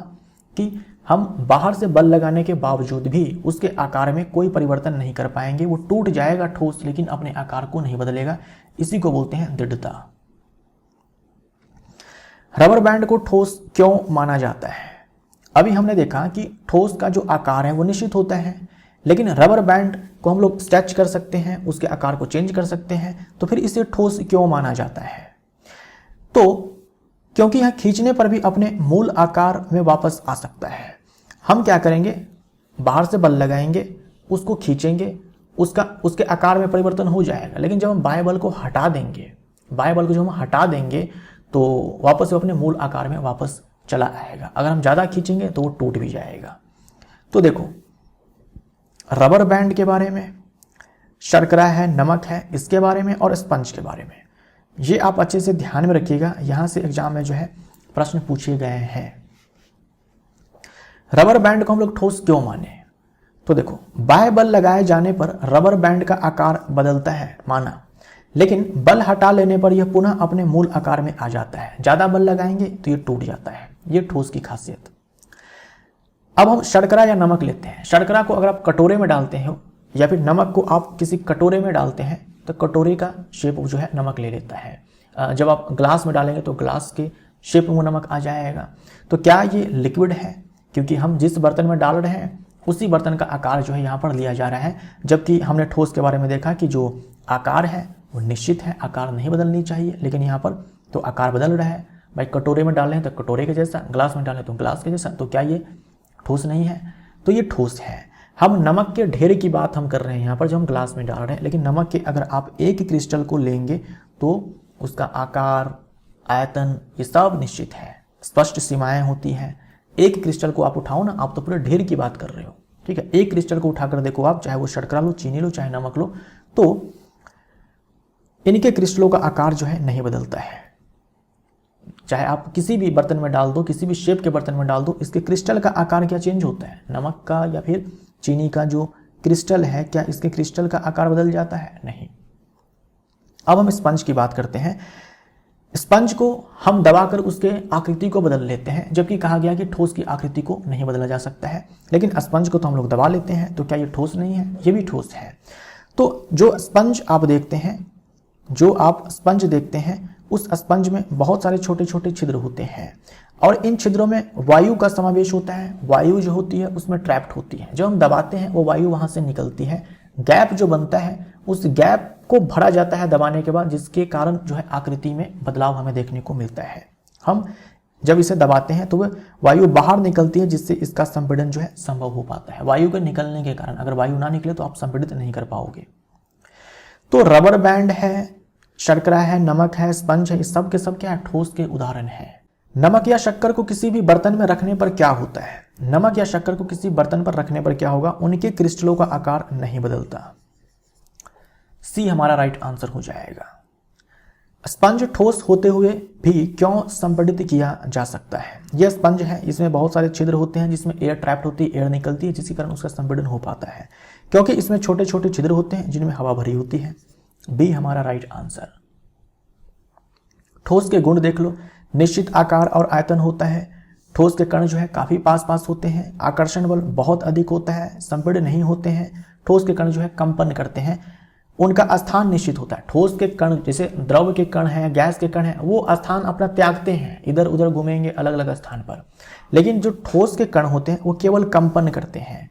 कि हम बाहर से बल लगाने के बावजूद भी उसके आकार में कोई परिवर्तन नहीं कर पाएंगे। वो टूट जाएगा ठोस, लेकिन अपने आकार को नहीं बदलेगा। इसी को बोलते हैं दृढ़ता। रबर बैंड को ठोस क्यों माना जाता है? अभी हमने देखा कि ठोस का जो आकार है वो निश्चित होता है, लेकिन रबर बैंड को हम लोग स्ट्रेच कर सकते हैं, उसके आकार को चेंज कर सकते हैं। तो फिर इसे ठोस क्यों माना जाता है? तो क्योंकि यह खींचने पर भी अपने मूल आकार में वापस आ सकता है। हम क्या करेंगे, बाहर से बल लगाएंगे, उसको खींचेंगे, उसके आकार में परिवर्तन हो जाएगा, लेकिन जब हम बाएं बल को हटा देंगे, बाएं बल को जब हम हटा देंगे तो वापस वो अपने मूल आकार में वापस चला आएगा। अगर हम ज़्यादा खींचेंगे तो वो टूट भी जाएगा। तो देखो, रबर बैंड के बारे में, शर्करा है, नमक है, इसके बारे में और स्पंज के बारे में, ये आप अच्छे से ध्यान में रखिएगा। यहां से एग्जाम में जो है प्रश्न पूछे गए हैं। रबर बैंड को हम लोग ठोस क्यों माने? तो देखो, बाह्य बल लगाए जाने पर रबर बैंड का आकार बदलता है, माना, लेकिन बल हटा लेने पर यह पुनः अपने मूल आकार में आ जाता है। ज्यादा बल लगाएंगे तो ये टूट जाता है। ये ठोस की खासियत। अब हम शर्करा या नमक लेते हैं। शर्करा को अगर आप कटोरे में डालते हो या फिर नमक को आप किसी कटोरे में डालते हैं तो कटोरे का शेप जो है नमक ले लेता है। जब आप ग्लास में डालेंगे तो ग्लास के शेप में वो नमक आ जाएगा। तो क्या ये लिक्विड है? क्योंकि हम जिस बर्तन में डाल रहे हैं उसी बर्तन का आकार जो है यहाँ पर लिया जा रहा है। जबकि हमने ठोस के बारे में देखा कि जो आकार है वो निश्चित है, आकार नहीं बदलनी चाहिए, लेकिन यहाँ पर तो आकार बदल रहा है। भाई कटोरे में डालें तो कटोरे के जैसा, ग्लास में डालें तो ग्लास के जैसा, तो क्या ये ठोस नहीं है? तो ये ठोस है। हम नमक के ढेर की बात हम कर रहे हैं यहाँ पर जो हम ग्लास में डाल रहे हैं, लेकिन नमक के अगर आप एक क्रिस्टल को लेंगे तो उसका आकार, आयतन, ये सब निश्चित है, स्पष्ट सीमाएं होती हैं। एक क्रिस्टल को आप उठाओ ना, आप तो पूरे ढेर की बात कर रहे हो, ठीक है। एक क्रिस्टल को उठाकर देखो आप, चाहे वो शर्करा लो, चीनी लो, चाहे नमक लो, तो इनके क्रिस्टलों का आकार जो है नहीं बदलता है। चाहे आप किसी भी बर्तन में डाल दो, किसी भी शेप के बर्तन में डाल दो, इसके क्रिस्टल का आकार क्या चेंज होता है? नमक का या फिर चीनी का जो क्रिस्टल है, क्या इसके क्रिस्टल का आकार बदल जाता है? नहीं। अब हम स्पंज की बात करते हैं। स्पंज को हम दबाकर उसके आकृति को बदल लेते हैं, जबकि कहा गया कि ठोस की आकृति को नहीं बदला जा सकता है। लेकिन स्पंज को तो हम लोग दबा लेते हैं, तो क्या ये ठोस नहीं है? ये भी ठोस है। तो जो स्पंज आप देखते हैं, जो आप स्पंज देखते हैं, उस स्पंज में बहुत सारे छोटे छोटे छिद्र होते हैं और इन छिद्रों में वायु का समावेश होता है। वायु जो होती है उसमें ट्रैप्ड होती है। जब हम दबाते हैं वो वायु वहां से निकलती है। गैप जो बनता है उस गैप को भरा जाता है दबाने के बाद, जिसके कारण जो है आकृति में बदलाव हमें देखने को मिलता है। हम जब इसे दबाते हैं तो वह वायु बाहर निकलती है, जिससे इसका संपीड़न जो है संभव हो पाता है। वायु के निकलने के कारण, अगर वायु ना निकले तो आप संपीड़ित नहीं कर पाओगे। तो रबर बैंड है, शर्करा है, नमक है, स्पंज है, ये सब के सब क्या है? ठोस के उदाहरण है। नमक या शक्कर को किसी भी बर्तन में रखने पर क्या होता है? नमक या शक्कर को किसी बर्तन पर रखने पर क्या होगा? उनके क्रिस्टलों का आकार नहीं बदलता। सी हमारा राइट आंसर हो जाएगा। स्पंज ठोस होते हुए भी क्यों संपीड़ित किया जा सकता है? यह स्पंज है, इसमें बहुत सारे छिद्र होते हैं जिसमें एयर ट्रैप्ड होती है, एयर निकलती है, जिसके कारण उसका संपीड़न हो पाता है, क्योंकि इसमें छोटे छोटे छिद्र होते हैं जिनमें हवा भरी होती है। बी हमारा राइट आंसर। ठोस के गुण देख लो, निश्चित आकार और आयतन होता है, ठोस के कण जो है काफी पास पास होते हैं, आकर्षण बल बहुत अधिक होता है, संपीड़न नहीं होते हैं, ठोस के कण जो है कंपन करते हैं, उनका स्थान निश्चित होता है। ठोस के कण जैसे द्रव के कण हैं, गैस के कण हैं, वो स्थान अपना त्यागते हैं, इधर उधर घूमेंगे अलग अलग स्थान पर, लेकिन जो ठोस के कण होते हैं वो केवल कंपन करते हैं।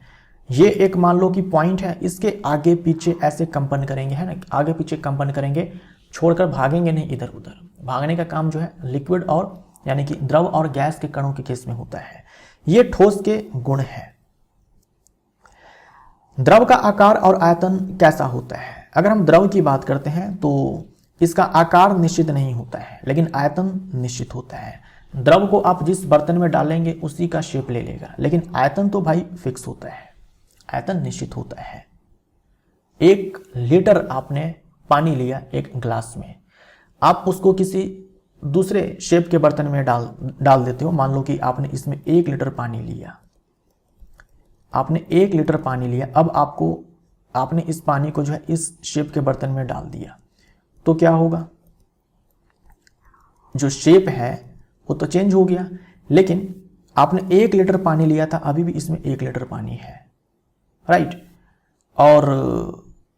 ये एक मान लो कि पॉइंट है, इसके आगे पीछे ऐसे कंपन करेंगे, है ना, आगे पीछे कंपन करेंगे, छोड़कर भागेंगे नहीं इधर उधर। भागने का काम जो है लिक्विड और यानी कि द्रव और गैस के कणों के केस में होता है। ये ठोस के गुण है। द्रव का आकार और आयतन कैसा होता है? अगर हम द्रव की बात करते हैं तो इसका आकार निश्चित नहीं होता है, लेकिन आयतन निश्चित होता है। द्रव को आप जिस बर्तन में डालेंगे उसी का शेप ले लेगा, लेकिन आयतन तो भाई फिक्स होता है, आयतन निश्चित होता है। 1 लीटर आपने पानी लिया एक ग्लास में, आप उसको किसी दूसरे शेप के बर्तन में डाल देते हो। मान लो कि आपने इसमें 1 लीटर पानी लिया, आपने 1 लीटर पानी लिया, अब आपने इस पानी को जो है इस शेप के बर्तन में डाल दिया, तो क्या होगा? जो शेप है वो तो चेंज हो गया, लेकिन आपने 1 लीटर पानी लिया था, अभी भी इसमें 1 लीटर पानी है, राइट। और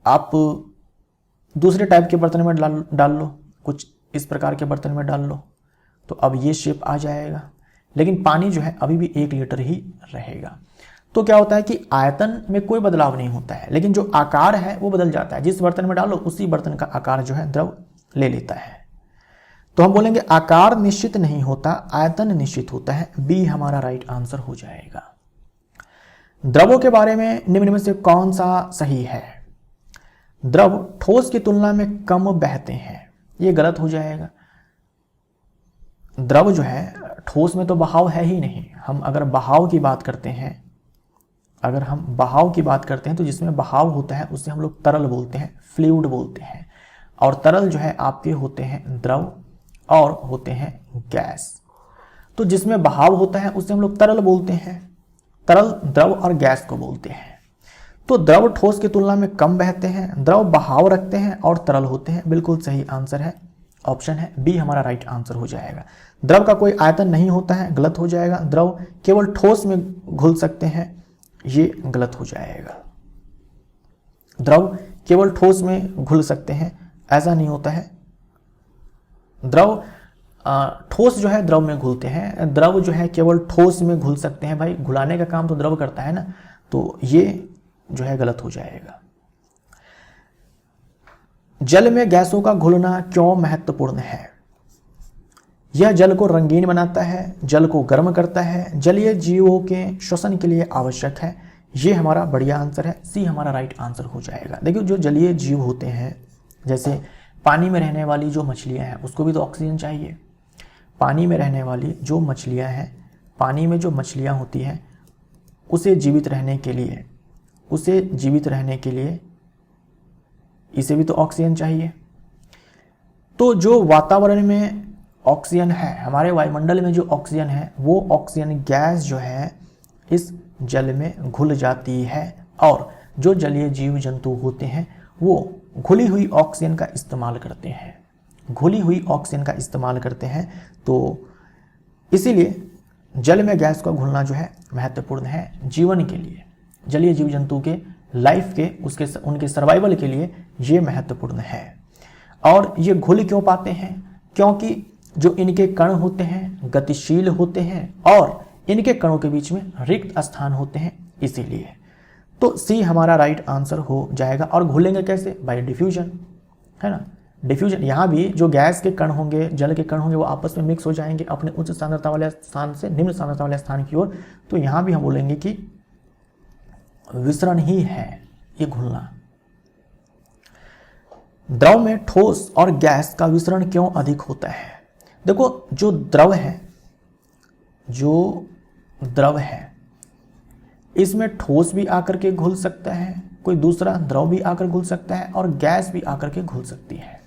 आप दूसरे टाइप के बर्तन में डाल लो, कुछ इस प्रकार के बर्तन में डाल लो, तो अब ये शेप आ जाएगा, लेकिन पानी जो है अभी भी 1 लीटर ही रहेगा। तो क्या होता है कि आयतन में कोई बदलाव नहीं होता है, लेकिन जो आकार है वो बदल जाता है। जिस बर्तन में डालो उसी बर्तन का आकार जो है द्रव ले लेता है। तो हम बोलेंगे आकार निश्चित नहीं होता, आयतन निश्चित होता है। बी हमारा राइट आंसर हो जाएगा। द्रवों के बारे में निम्न में से कौन सा सही है? द्रव ठोस की तुलना में कम बहते हैं, ये गलत हो जाएगा। द्रव जो है ठोस में तो बहाव है ही नहीं। हम अगर बहाव की बात करते हैं, तो जिसमें बहाव होता है उसे हम लोग तरल बोलते हैं, फ्लूइड बोलते हैं। और तरल जो है आपके होते हैं द्रव और होते हैं गैस। तो जिसमें बहाव होता है उसे हम लोग तरल बोलते हैं, तरल द्रव और गैस को बोलते हैं। तो द्रव ठोस की तुलना में कम बहते हैं, द्रव बहाव रखते हैं और तरल होते हैं। बिल्कुल सही आंसर है, ऑप्शन है बी हमारा राइट आंसर हो जाएगा। द्रव का कोई आयतन नहीं होता है, गलत हो जाएगा। द्रव केवल ठोस में घुल सकते हैं, ये गलत हो जाएगा। द्रव केवल ठोस में घुल सकते हैं, ऐसा नहीं होता है। द्रव ठोस जो है द्रव में घुलते हैं, द्रव जो है केवल ठोस में घुल सकते हैं। भाई घुलाने का काम तो द्रव करता है ना, तो ये जो है गलत हो जाएगा। जल में गैसों का घुलना क्यों महत्वपूर्ण है? यह जल को रंगीन बनाता है, जल को गर्म करता है, जलीय जीवों के श्वसन के लिए आवश्यक है। ये हमारा बढ़िया आंसर है, सी हमारा राइट आंसर हो जाएगा। देखिए जो जलीय जीव होते हैं, जैसे पानी में रहने वाली जो मछलियां हैं उसको भी तो ऑक्सीजन चाहिए। पानी में रहने वाली जो मछलियां हैं, पानी में जो मछलियां होती हैं उसे जीवित रहने के लिए इसे भी तो ऑक्सीजन चाहिए। तो जो वातावरण में ऑक्सीजन है, हमारे वायुमंडल में जो ऑक्सीजन है, वो ऑक्सीजन गैस जो है इस जल में घुल जाती है, और जो जलीय जीव जंतु होते हैं वो घुली हुई ऑक्सीजन का इस्तेमाल करते हैं। तो इसीलिए जल में गैस का घुलना जो है महत्वपूर्ण है जीवन के लिए, जलीय जीव जंतु के लाइफ के उनके सर्वाइवल के लिए ये महत्वपूर्ण है। और ये घुल क्यों पाते हैं? क्योंकि जो इनके कण होते हैं गतिशील होते हैं और इनके कणों के बीच में रिक्त स्थान होते हैं, इसीलिए। तो सी हमारा राइट आंसर हो जाएगा। और घुलेंगे कैसे? बाय डिफ्यूजन, है ना। डिफ्यूजन, यहाँ भी जो गैस के कण होंगे, जल के कण होंगे, वो आपस में मिक्स हो जाएंगे अपने उच्च सांद्रता वाले स्थान से निम्न सांद्रता वाले स्थान की ओर। तो यहाँ भी हम बोलेंगे कि विसरण ही है ये घुलना। द्रव में ठोस और गैस का विसरण क्यों अधिक होता है? देखो जो द्रव है इसमें ठोस भी आकर के घुल सकता है, कोई दूसरा द्रव भी आकर घुल सकता है, और गैस भी आकर के घुल सकती है।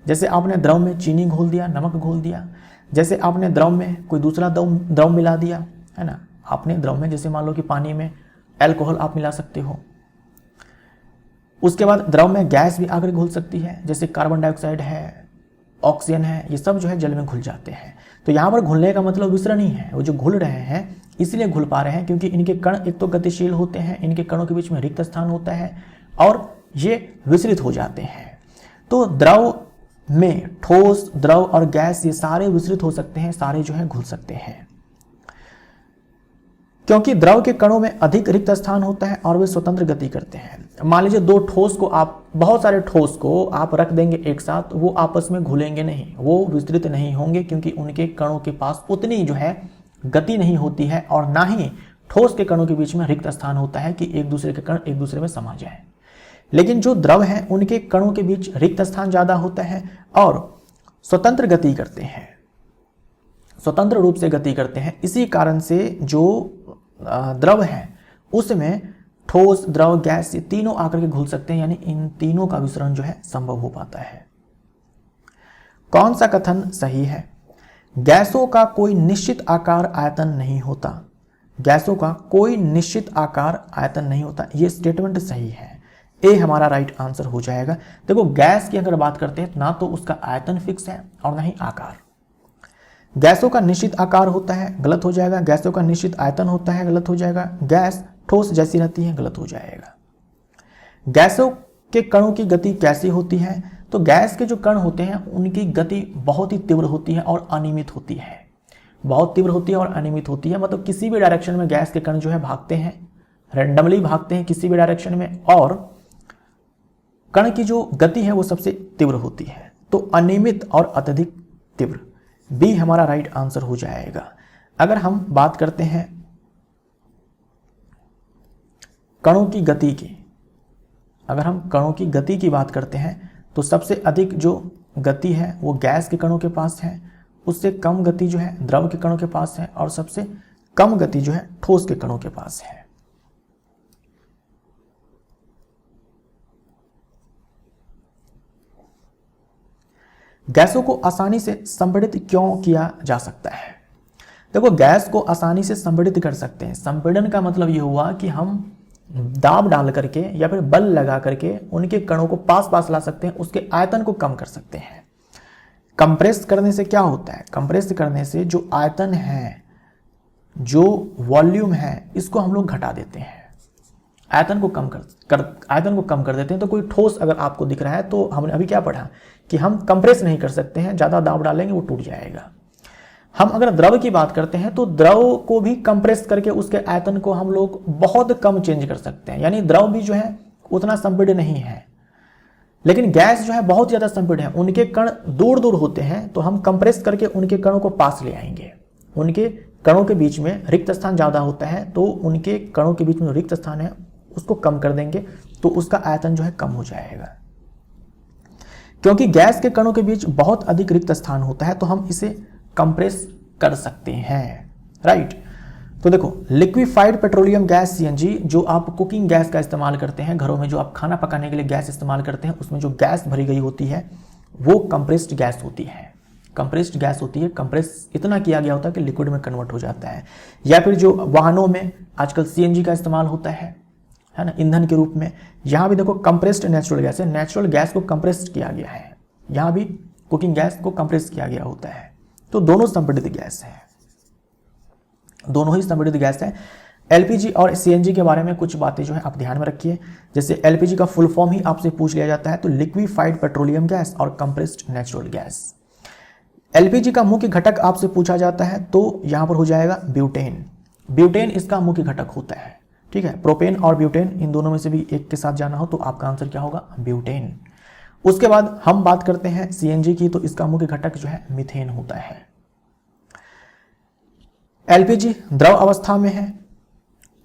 जैसे आपने द्रव में चीनी घोल दिया, नमक घोल दिया, जैसे आपने द्रव में कोई दूसरा द्रव मिला दिया, है ना। आपने द्रव में जैसे मान लो कि पानी में अल्कोहल आप मिला सकते हो। उसके बाद द्रव में गैस भी आकर घुल सकती है, जैसे कार्बन डाइऑक्साइड है, ऑक्सीजन है, ये सब जो है जल में घुल जाते हैं। तो यहाँ पर घुलने का मतलब विसरण ही है, वो जो घुल रहे हैं इसलिए घुल पा रहे हैं क्योंकि इनके कण एक तो गतिशील होते हैं, इनके कणों के बीच में रिक्त स्थान होता है और ये विसरित हो जाते हैं। तो द्रव में ठोस, द्रव और गैस ये सारे विसरित हो सकते हैं, सारे जो है घुल सकते हैं, क्योंकि द्रव के कणों में अधिक रिक्त स्थान होता है और वे स्वतंत्र गति करते हैं। मान लीजिए बहुत सारे ठोस को आप रख देंगे एक साथ, वो आपस में घुलेंगे नहीं, वो विस्तृत नहीं होंगे क्योंकि उनके कणों के पास उतनी जो है गति नहीं होती है और ना ही ठोस के कणों के बीच में रिक्त स्थान होता है कि एक दूसरे के कण एक दूसरे में समा जाए। लेकिन जो द्रव है उनके कणों के बीच रिक्त स्थान ज्यादा होता है और स्वतंत्र गति करते हैं, स्वतंत्र रूप से गति करते हैं। इसी कारण से जो द्रव है उसमें ठोस, द्रव, गैस ये तीनों आकर के घुल सकते हैं, यानी इन तीनों का विसरण जो है संभव हो पाता है। कौन सा कथन सही है? गैसों का कोई निश्चित आकार आयतन नहीं होता। गैसों का कोई निश्चित आकार आयतन नहीं होता, ये स्टेटमेंट सही है। ए हमारा राइट आंसर हो जाएगा। देखो गैस की अगर बात करते हैं ना तो उसका आयतन फिक्स है और ना ही आकार। गैसों का निश्चित आकार होता है, गलत हो जाएगा। गैसों का निश्चित आयतन होता है, गलत हो जाएगा। गैस ठोस जैसी रहती है, गलत हो जाएगा। गैसों के कणों की गति कैसी होती है? तो गैस के जो कण होते हैं उनकी गति बहुत ही तीव्र होती है और अनियमित होती है। बहुत तीव्र होती है और अनियमित होती है, मतलब किसी भी डायरेक्शन में गैस के कण जो है भागते हैं, रैंडमली भागते हैं किसी भी डायरेक्शन में, और कण की जो गति है वो सबसे तीव्र होती है। तो अनियमित और अत्यधिक तीव्र, बी हमारा राइट आंसर हो जाएगा। अगर हम बात करते हैं कणों की गति की, अगर हम कणों की गति की बात करते हैं तो सबसे अधिक जो गति है वो गैस के कणों के पास है, उससे कम गति जो है द्रव के कणों के पास है और सबसे कम गति जो है ठोस के कणों के पास है। गैसों को आसानी से संपीड़ित क्यों किया जा सकता है? देखो गैस को आसानी से संपीड़ित कर सकते हैं। संपीड़न का मतलब ये हुआ कि हम दाब डाल करके या फिर बल लगा करके उनके कणों को पास पास ला सकते हैं, उसके आयतन को कम कर सकते हैं। कंप्रेस करने से क्या होता है? कंप्रेस करने से जो आयतन है, जो वॉल्यूम है, इसको हम लोग घटा देते हैं, आयतन को कम कर देते हैं। तो कोई ठोस अगर आपको दिख रहा है तो हमने अभी क्या पढ़ा कि हम कंप्रेस नहीं कर सकते हैं, ज़्यादा दाब डालेंगे वो टूट जाएगा। हम अगर द्रव की बात करते हैं तो द्रव को भी कंप्रेस करके उसके आयतन को हम लोग बहुत कम चेंज कर सकते हैं, यानी द्रव भी जो है उतना संपीड़ित नहीं है। लेकिन गैस जो है बहुत ज़्यादा संपीड़ित है, उनके कण दूर दूर होते हैं, तो हम कंप्रेस करके उनके कणों को पास ले आएंगे। उनके कणों के बीच में रिक्त स्थान ज़्यादा होता है, तो उनके कणों के बीच में रिक्त स्थान है उसको कम कर देंगे तो उसका आयतन जो है कम हो जाएगा। क्योंकि गैस के कणों के बीच बहुत अधिक रिक्त स्थान होता है तो हम इसे कंप्रेस कर सकते हैं, राइट। तो देखो लिक्विफाइड पेट्रोलियम गैस सीएनजी, जो आप कुकिंग गैस का इस्तेमाल करते हैं घरों में, जो आप खाना पकाने के लिए गैस इस्तेमाल करते हैं, उसमें जो गैस भरी गई होती है वो कंप्रेस्ड गैस होती है। कंप्रेस्ड गैस होती है, कंप्रेस इतना किया गया होता है कि लिक्विड में कन्वर्ट हो जाता है। या फिर जो वाहनों में आजकल सीएनजी का इस्तेमाल होता है ना, ईंधन के रूप में, यहाँ भी देखो कंप्रेस्ड नेचुरल गैस है, नेचुरल गैस को कंप्रेस्ड किया गया है। यहाँ भी कुकिंग गैस को कंप्रेस किया गया होता है। तो दोनों संपीड़ित गैस है, दोनों ही संपीड़ित गैस है। एलपीजी और सीएनजी के बारे में कुछ बातें जो है आप ध्यान में रखिए। जैसे एलपीजी का फुल फॉर्म ही आपसे पूछ लिया जाता है, तो लिक्विफाइड पेट्रोलियम गैस और कंप्रेस्ड नेचुरल गैस। एलपीजी का मुख्य घटक आपसे पूछा जाता है तो यहां पर हो जाएगा ब्यूटेन। ब्यूटेन इसका मुख्य घटक होता है, ठीक है। प्रोपेन और ब्यूटेन इन दोनों में से भी एक के साथ जाना हो तो आपका आंसर क्या होगा? ब्यूटेन। उसके बाद हम बात करते हैं सीएनजी की, तो इसका मुख्य घटक जो है मीथेन होता है। एलपीजी द्रव अवस्था में है,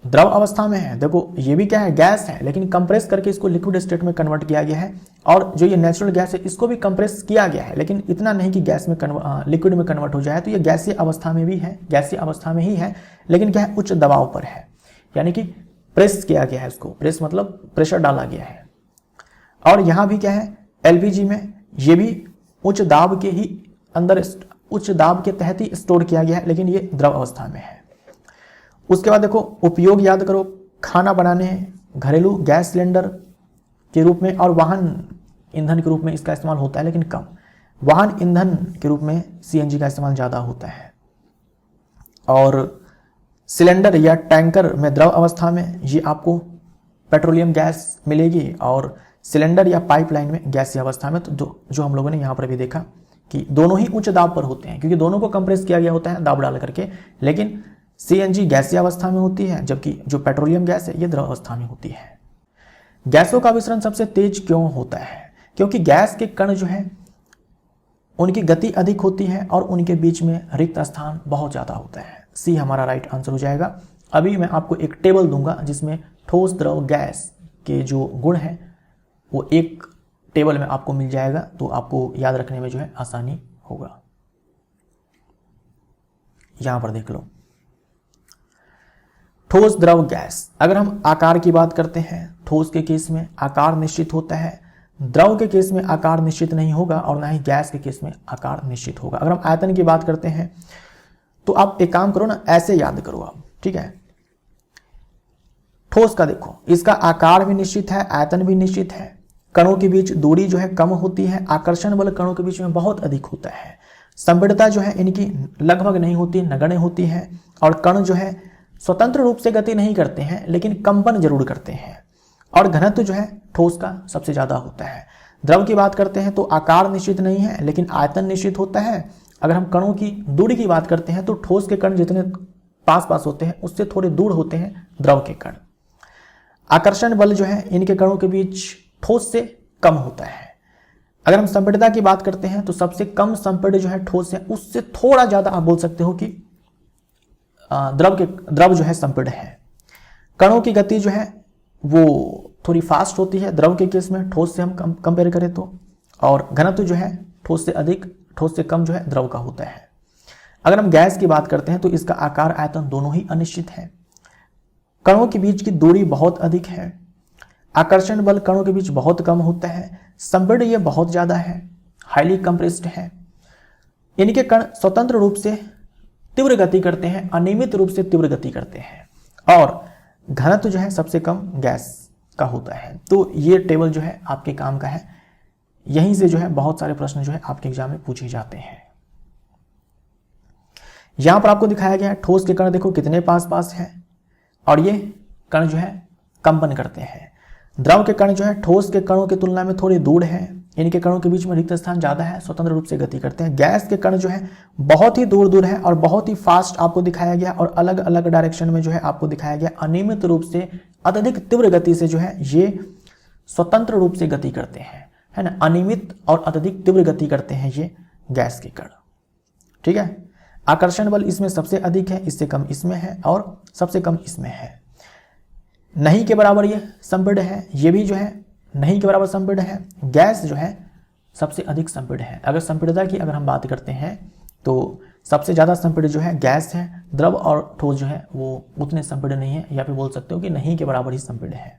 द्रव अवस्था में है। देखो ये भी क्या है? गैस है, लेकिन कंप्रेस करके इसको लिक्विड स्टेट में कन्वर्ट किया गया है। और जो ये नेचुरल गैस है इसको भी कंप्रेस किया गया है, लेकिन इतना नहीं कि गैस में लिक्विड में कन्वर्ट हो जाए। तो ये गैसीय अवस्था में भी है, गैसीय अवस्था में ही है, लेकिन क्या है? उच्च दबाव पर है, यानी कि प्रेस किया गया है उसको। प्रेस मतलब प्रेशर डाला गया है। और यहां भी क्या है? एलपीजी में ये भी उच्च दाब के ही अंदर, उच्च दाब के तहत ही स्टोर किया गया है, लेकिन ये द्रव अवस्था में है। उसके बाद देखो उपयोग याद करो, खाना बनाने, घरेलू गैस सिलेंडर के रूप में और वाहन ईंधन के रूप में इसका इस्तेमाल होता है, लेकिन कम। वाहन ईंधन के रूप में सीएनजी का इस्तेमाल ज़्यादा होता है। और सिलेंडर या टैंकर में द्रव अवस्था में ये आपको पेट्रोलियम गैस मिलेगी, और सिलेंडर या पाइपलाइन में गैसीय अवस्था में। तो जो हम लोगों ने यहाँ पर भी देखा कि दोनों ही उच्च दाब पर होते हैं, क्योंकि दोनों को कंप्रेस किया गया होता है दाब डाल करके, लेकिन सीएनजी गैसीय अवस्था में होती है, जबकि जो पेट्रोलियम गैस है ये द्रव अवस्था में होती है। गैसों का विसरण सबसे तेज क्यों होता है? क्योंकि गैस के कण जो है उनकी गति अधिक होती है और उनके बीच में रिक्त स्थान बहुत ज़्यादा होता है। सी हमारा राइट आंसर हो जाएगा। अभी मैं आपको एक टेबल दूंगा जिसमें ठोस द्रव गैस के जो गुण हैं वो एक टेबल में आपको मिल जाएगा, तो आपको याद रखने में जो है आसानी होगा। यहां पर देख लो, ठोस द्रव गैस। अगर हम आकार की बात करते हैं, ठोस के केस में आकार निश्चित होता है, द्रव के केस में आकार निश्चित नहीं होगा, और ना ही गैस के केस में आकार निश्चित होगा। अगर हम आयतन की बात करते हैं तो आप एक काम करो ना, ऐसे याद करो आप, ठीक है। ठोस का देखो, इसका आकार भी निश्चित है, आयतन भी निश्चित है, कणों के बीच दूरी जो है कम होती है, आकर्षण बल कणों के बीच में बहुत अधिक होता है, संपीड़ितता जो है इनकी लगभग नहीं होती, नगण्य होती है, और कण जो है स्वतंत्र रूप से गति नहीं करते हैं लेकिन कंपन जरूर करते हैं, और घनत्व जो है ठोस का सबसे ज्यादा होता है। द्रव की बात करते हैं तो आकार निश्चित नहीं है लेकिन आयतन निश्चित होता है। अगर हम कणों की दूरी की बात करते हैं तो ठोस के कण जितने पास पास होते हैं उससे थोड़े दूर होते हैं द्रव के कण। आकर्षण बल जो है इनके कणों के बीच ठोस से कम होता है। अगर हम संपीड़ितता की बात करते हैं तो सबसे कम संपीड़ित जो है ठोस है, उससे थोड़ा ज्यादा आप बोल सकते हो कि द्रव जो है संपीड़ित है। कणों की गति जो है वो थोड़ी फास्ट होती है द्रव के केस में, ठोस से हम कंपेयर करें तो, और घनत्व जो है ठोस से अधिक, ठोस से कम जो है द्रव का होता है। अगर हम गैस की बात करते हैं तो इसका आकार आयतन दोनों ही अनिश्चित है, कणों के बीच की दूरी बहुत अधिक है, आकर्षण बल कणों के बीच बहुत कम होता है, संपीड़न ये बहुत ज्यादा है, हाईली कंप्रेस्ड है, इनके कण स्वतंत्र रूप से तीव्र गति करते हैं, अनियमित रूप से तीव्र गति करते हैं, और घनत्व जो है सबसे कम गैस का होता है। तो ये टेबल जो है आपके काम का है, यहीं से जो है बहुत सारे प्रश्न जो है आपके एग्जाम में पूछे जाते हैं। यहां पर आपको दिखाया गया है ठोस के कण देखो कितने पास पास है, और ये कण जो है कंपन करते हैं। द्रव के कण जो है ठोस के कणों की तुलना में थोड़े दूर है, इनके कणों के बीच में रिक्त स्थान ज्यादा है, स्वतंत्र रूप से गति करते हैं। गैस के कण जो है बहुत ही दूर दूर है और बहुत ही फास्ट आपको दिखाया गया, और अलग अलग डायरेक्शन में जो है आपको दिखाया गया। अनियमित रूप से अत्यधिक तीव्र गति से जो है ये स्वतंत्र रूप से गति करते हैं, है ना। अनियमित और अत्यधिक तीव्र गति करते हैं ये गैस के कण, ठीक है। आकर्षण बल इसमें सबसे अधिक है, इससे कम इसमें है, और सबसे कम इसमें है। नहीं के बराबर ये संपीड़न है, ये भी जो है नहीं के बराबर संपीड़न है। गैस जो है सबसे अधिक संपीड़न है। अगर संपीड़ितता की अगर हम बात करते हैं तो सबसे ज़्यादा संपीड़न जो है गैस है, द्रव और ठोस जो है वो उतने संपीड़न नहीं है, या फिर बोल सकते हो कि नहीं के बराबर ही संपीड़न है।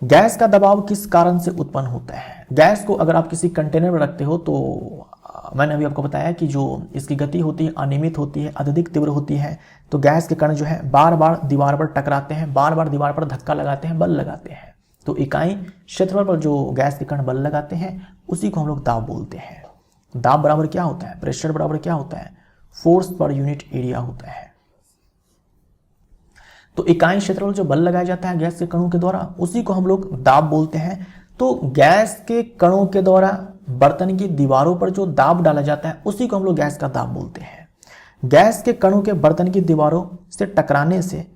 गैस का दबाव किस कारण से उत्पन्न होता है? गैस को अगर आप किसी कंटेनर में रखते हो तो मैंने अभी आपको बताया कि जो इसकी गति होती है अनियमित होती है, अत्यधिक तीव्र होती है, तो गैस के कण जो है बार बार दीवार पर टकराते हैं, बार बार दीवार पर धक्का लगाते हैं, बल लगाते हैं। तो इकाई क्षेत्रफल पर जो गैस के कण बल लगाते हैं उसी को हम लोग दाब बोलते हैं। दाब बराबर क्या होता है? प्रेशर बराबर क्या होता है? फोर्स पर यूनिट एरिया होता है। तो इकाई क्षेत्रफल जो बल लगाया जाता है गैस के कणों के द्वारा उसी को हम लोग दाब बोलते हैं। तो गैस के कणों के द्वारा बर्तन की दीवारों पर जो दाब डाला जाता है उसी को हम लोग गैस का दाब बोलते हैं। गैस के कणों के बर्तन की दीवारों से टकराने से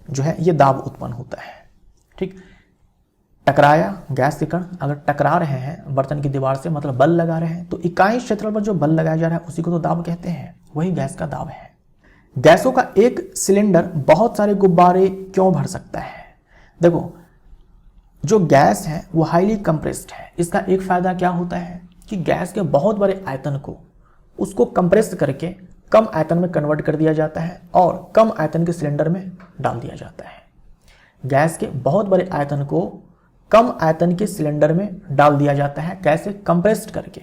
जो है ये दाब उत्पन्न होता है, ठीक। टकराया गैस के कण अगर टकरा रहे हैं बर्तन की दीवार से, मतलब बल लगा रहे हैं, तो इकाई क्षेत्रफल पर जो बल लगाया जा रहा है उसी को तो दाब कहते हैं, वही गैस का दाब है। गैसों का एक सिलेंडर बहुत सारे गुब्बारे क्यों भर सकता है? देखो जो गैस है वो हाईली कंप्रेस्ड है। इसका एक फायदा क्या होता है कि गैस के बहुत बड़े आयतन को उसको कंप्रेस करके कम आयतन में कन्वर्ट कर दिया जाता है और कम आयतन के सिलेंडर में डाल दिया जाता है। गैस के बहुत बड़े आयतन को कम आयतन के सिलेंडर में डाल दिया जाता है। कैसे? कंप्रेस्ड करके।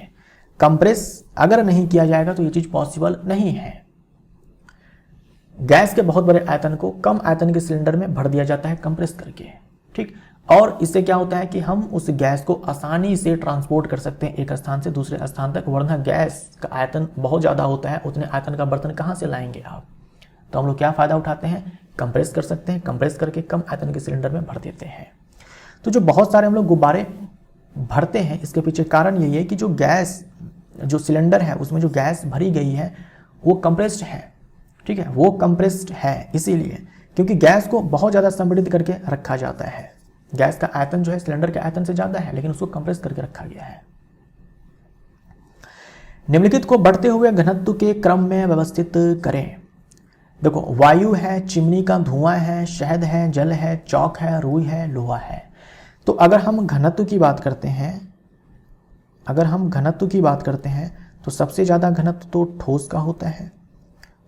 कंप्रेस अगर नहीं किया जाएगा तो ये चीज पॉसिबल नहीं है। गैस के बहुत बड़े आयतन को कम आयतन के सिलेंडर में भर दिया जाता है कंप्रेस करके, ठीक। और इससे क्या होता है कि हम उस गैस को आसानी से ट्रांसपोर्ट कर सकते हैं एक स्थान से दूसरे स्थान तक, वरना गैस का आयतन बहुत ज़्यादा होता है, उतने आयतन का बर्तन कहाँ से लाएंगे आप। तो हम लोग क्या फ़ायदा उठाते हैं? कंप्रेस कर सकते हैं, कंप्रेस करके कम आयतन के सिलेंडर में भर देते हैं। तो जो बहुत सारे हम लोग गुब्बारे भरते हैं, इसके पीछे कारण यही है कि जो गैस, जो सिलेंडर है उसमें जो गैस भरी गई है वो कंप्रेस्ड है, ठीक है, वो कंप्रेस्ड है इसीलिए, क्योंकि गैस को बहुत ज़्यादा समृद्ध करके रखा जाता है। गैस का आयतन जो है सिलेंडर के आयतन से ज़्यादा है, लेकिन उसको कंप्रेस करके रखा गया है। निम्नलिखित को बढ़ते हुए घनत्व के क्रम में व्यवस्थित करें। देखो, वायु है, चिमनी का धुआं है, शहद है, जल है, चौक है, रुई है, लोहा है। तो अगर हम घनत्व की बात करते हैं, तो सबसे ज़्यादा घनत्व तो ठोस का होता है,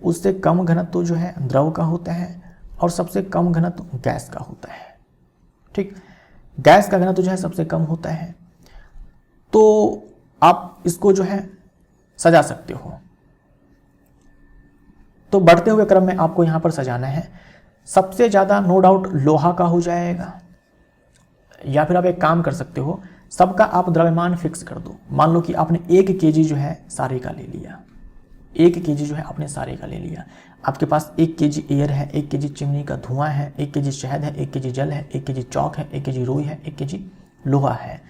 उससे कम घनत्व जो है द्रव का होता है, और सबसे कम घनत्व गैस का होता है, ठीक। गैस का घनत्व जो है सबसे कम होता है। तो आप इसको जो है सजा सकते हो। तो बढ़ते हुए क्रम में आपको यहां पर सजाना है। सबसे ज़्यादा नो डाउट लोहा का हो जाएगा, या फिर आप एक काम कर सकते हो, सबका आप द्रव्यमान फिक्स कर दो। मान लो कि आपने 1 kg जो है सारे का ले लिया, 1 kg जो है आपने सारे का ले लिया। आपके पास 1 kg एयर है, 1 kg चिमनी का धुआं है, 1 kg शहद है, 1 kg जल है, 1 kg चौक है, 1 kg रुई है, 1 kg लोहा है।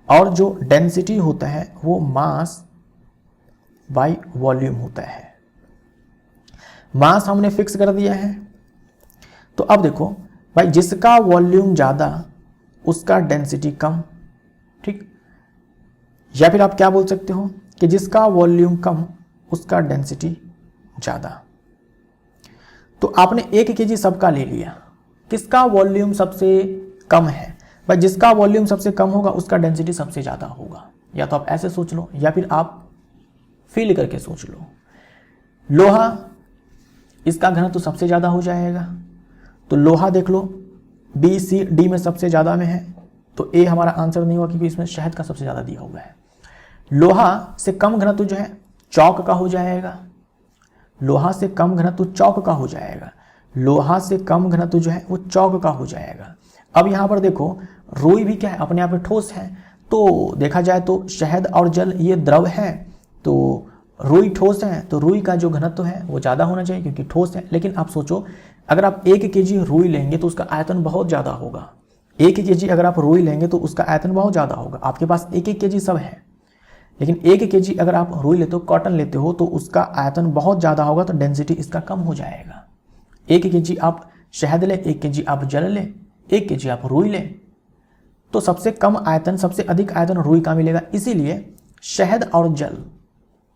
और जो डेंसिटी होता है वो मास बाय वॉल्यूम होता है। मास हमने फिक्स कर दिया है। तो अब देखो भाई, जिसका वॉल्यूम ज़्यादा उसका डेंसिटी कम, ठीक। या फिर आप क्या बोल सकते हो कि जिसका वॉल्यूम कम उसका डेंसिटी ज़्यादा। तो आपने 1 kg सबका ले लिया, किसका वॉल्यूम सबसे कम है? भाई जिसका वॉल्यूम सबसे कम होगा उसका डेंसिटी सबसे ज़्यादा होगा। या तो आप ऐसे सोच लो, या फिर आप फील करके सोच लो। लोहा, इसका घनत्व तो सबसे ज़्यादा हो जाएगा। तो लोहा देख लो, बी सी डी में सबसे ज़्यादा में है, तो ए हमारा आंसर नहीं हुआ क्योंकि इसमें शहद का सबसे ज़्यादा दिया हुआ है। लोहा से कम घनत्व जो है चौक का हो जाएगा, लोहा से कम घनत्व चौक का हो जाएगा, लोहा से कम घनत्व जो है वो चौक का हो जाएगा। अब यहाँ पर देखो, रुई भी क्या है, अपने आप में ठोस है। तो देखा जाए तो शहद और जल ये द्रव है, तो रुई ठोस है, तो रुई का जो घनत्व है वो ज़्यादा होना चाहिए क्योंकि ठोस है। लेकिन आप सोचो, अगर आप 1 kg रुई लेंगे तो उसका आयतन बहुत ज़्यादा होगा। 1 kg अगर आप रुई लेंगे तो उसका आयतन बहुत ज़्यादा होगा। आपके पास 1 kg सब है, लेकिन 1 kg अगर आप रुई लेते हो, कॉटन लेते हो, तो उसका आयतन बहुत ज़्यादा होगा, तो डेंसिटी इसका कम हो जाएगा। 1 kg आप शहद ले, 1 kg आप जल ले, 1 kg आप रुई ले, तो सबसे कम आयतन, सबसे अधिक आयतन रुई का मिलेगा। इसीलिए शहद और जल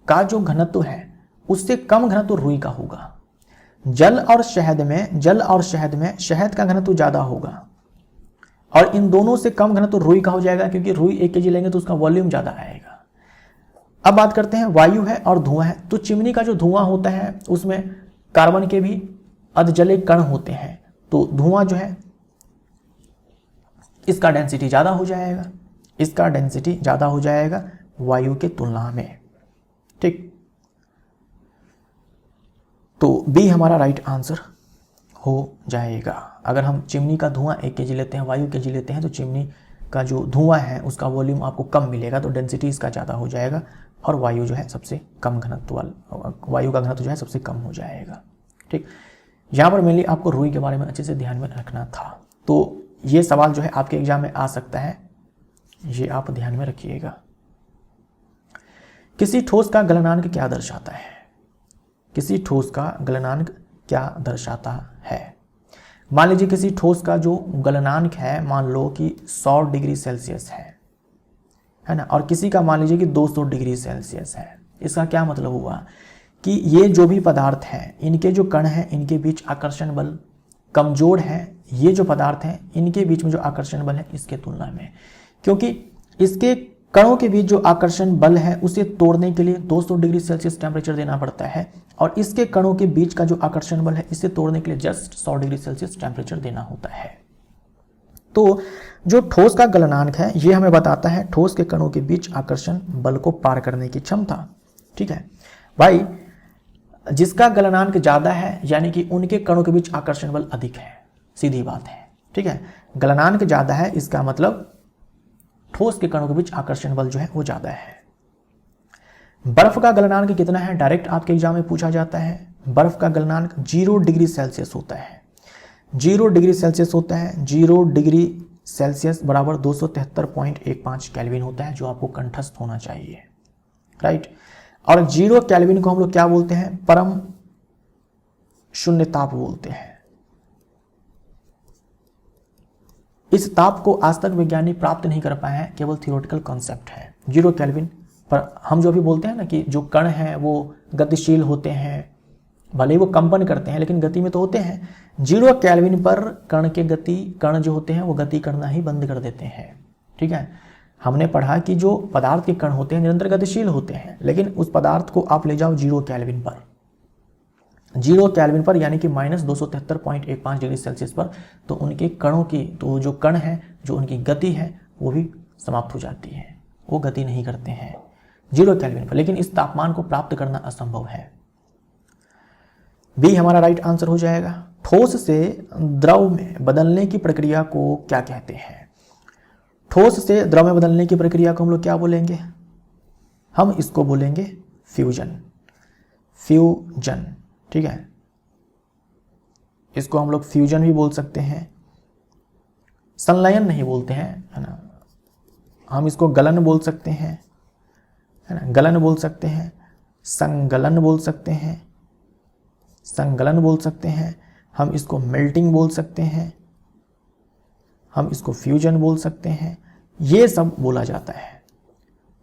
का जो घनत्व है उससे कम घनत्व रुई का होगा। जल और शहद में शहद का घनत्व ज़्यादा होगा, और इन दोनों से कम घनत्व रुई का हो जाएगा, क्योंकि रुई 1 kg लेंगे तो उसका वॉल्यूम ज़्यादा आएगा। अब बात करते हैं, वायु है और धुआं है। तो चिमनी का जो धुआं होता है उसमें कार्बन के भी अधजले कण होते हैं, तो धुआं जो है इसका डेंसिटी ज़्यादा हो जाएगा, इसका डेंसिटी ज़्यादा हो जाएगा वायु के तुलना में, ठीक। तो बी हमारा राइट आंसर हो जाएगा। अगर हम चिमनी का धुआं 1 kg लेते हैं, वायु kg लेते हैं, तो चिमनी का जो धुआं है उसका वॉल्यूम आपको कम मिलेगा, तो डेंसिटी इसका ज़्यादा हो जाएगा, और वायु जो है सबसे कम घनत्व वाला, वायु का घनत्व जो है सबसे कम हो जाएगा, ठीक। यहाँ पर मेनली आपको रुई के बारे में अच्छे से ध्यान में रखना था। तो ये सवाल जो है आपके एग्जाम में आ सकता है, ये आप ध्यान में रखिएगा। किसी ठोस का गलनांक क्या दर्शाता है? किसी ठोस का गलनांक क्या दर्शाता है? मान लीजिए किसी ठोस का जो गलनांक है, मान लो कि 100 डिग्री सेल्सियस है ना, और किसी का मान लीजिए कि 200 डिग्री सेल्सियस है। इसका क्या मतलब हुआ कि ये जो भी पदार्थ हैं, इनके जो कण हैं, इनके बीच आकर्षण बल कमजोर है। ये जो पदार्थ हैं, इनके बीच में जो आकर्षण बल है इसके तुलना में, क्योंकि इसके कणों के बीच जो आकर्षण बल है उसे तोड़ने के लिए 200 डिग्री सेल्सियस टेम्परेचर देना पड़ता है, और इसके कणों के बीच का जो आकर्षण बल है इसे तोड़ने के लिए जस्ट 100 डिग्री सेल्सियस टेम्परेचर देना होता है। तो जो ठोस का गलनांक है ये हमें बताता है ठोस के कणों के बीच आकर्षण बल को पार करने की क्षमता। ठीक है भाई, जिसका गलनांक ज्यादा है यानी कि उनके कणों के बीच आकर्षण बल अधिक है, सीधी बात है। ठीक है, गलनांक ज्यादा है इसका मतलब ठोस के कणों के बीच आकर्षण बल जो है वो ज्यादा है। बर्फ का गलनांक कितना है, डायरेक्ट आपके एग्जाम में पूछा जाता है। बर्फ का गलनांक 0 डिग्री सेल्सियस होता है। 0 डिग्री सेल्सियस होता है। 0 डिग्री सेल्सियस बराबर 273.15 केल्विन होता है, जो आपको कंठस्थ होना चाहिए। राइट, और 0 केल्विन को हम लोग क्या बोलते हैं, परम शून्य ताप बोलते हैं। इस ताप को आज तक वैज्ञानिक प्राप्त नहीं कर पाए हैं, केवल थियोरेटिकल कॉन्सेप्ट है। 0 केल्विन पर हम जो भी बोलते हैं ना कि जो कण हैं वो गतिशील होते हैं, भले ही वो कंपन करते हैं लेकिन गति में तो होते हैं। 0 केल्विन पर कण जो होते हैं वो गति करना ही बंद कर देते हैं। ठीक है, हमने पढ़ा कि जो पदार्थ के कण होते हैं निरंतर गतिशील होते हैं, लेकिन उस पदार्थ को आप ले जाओ 0 केल्विन पर, 0 केल्विन पर यानी कि -273.15 डिग्री सेल्सियस पर, तो उनके कणों की, तो जो कण है, जो उनकी गति है वो भी समाप्त हो जाती है, वो गति नहीं करते हैं 0 केल्विन पर। लेकिन इस तापमान को प्राप्त करना असंभव है। बी हमारा राइट आंसर हो जाएगा। ठोस से द्रव में बदलने की प्रक्रिया को क्या कहते हैं? ठोस से द्रव में बदलने की प्रक्रिया को हम लोग क्या बोलेंगे? हम इसको बोलेंगे फ्यूजन। फ्यूजन, ठीक है, इसको हम लोग फ्यूजन भी बोल सकते हैं। संलयन नहीं बोलते हैं, है ना, हम इसको गलन बोल सकते हैं, है ना, गलन बोल सकते हैं, संगलन बोल सकते हैं, संगलन बोल सकते हैं, हम इसको मेल्टिंग बोल सकते हैं, हम इसको फ्यूजन बोल सकते हैं, ये सब बोला जाता है।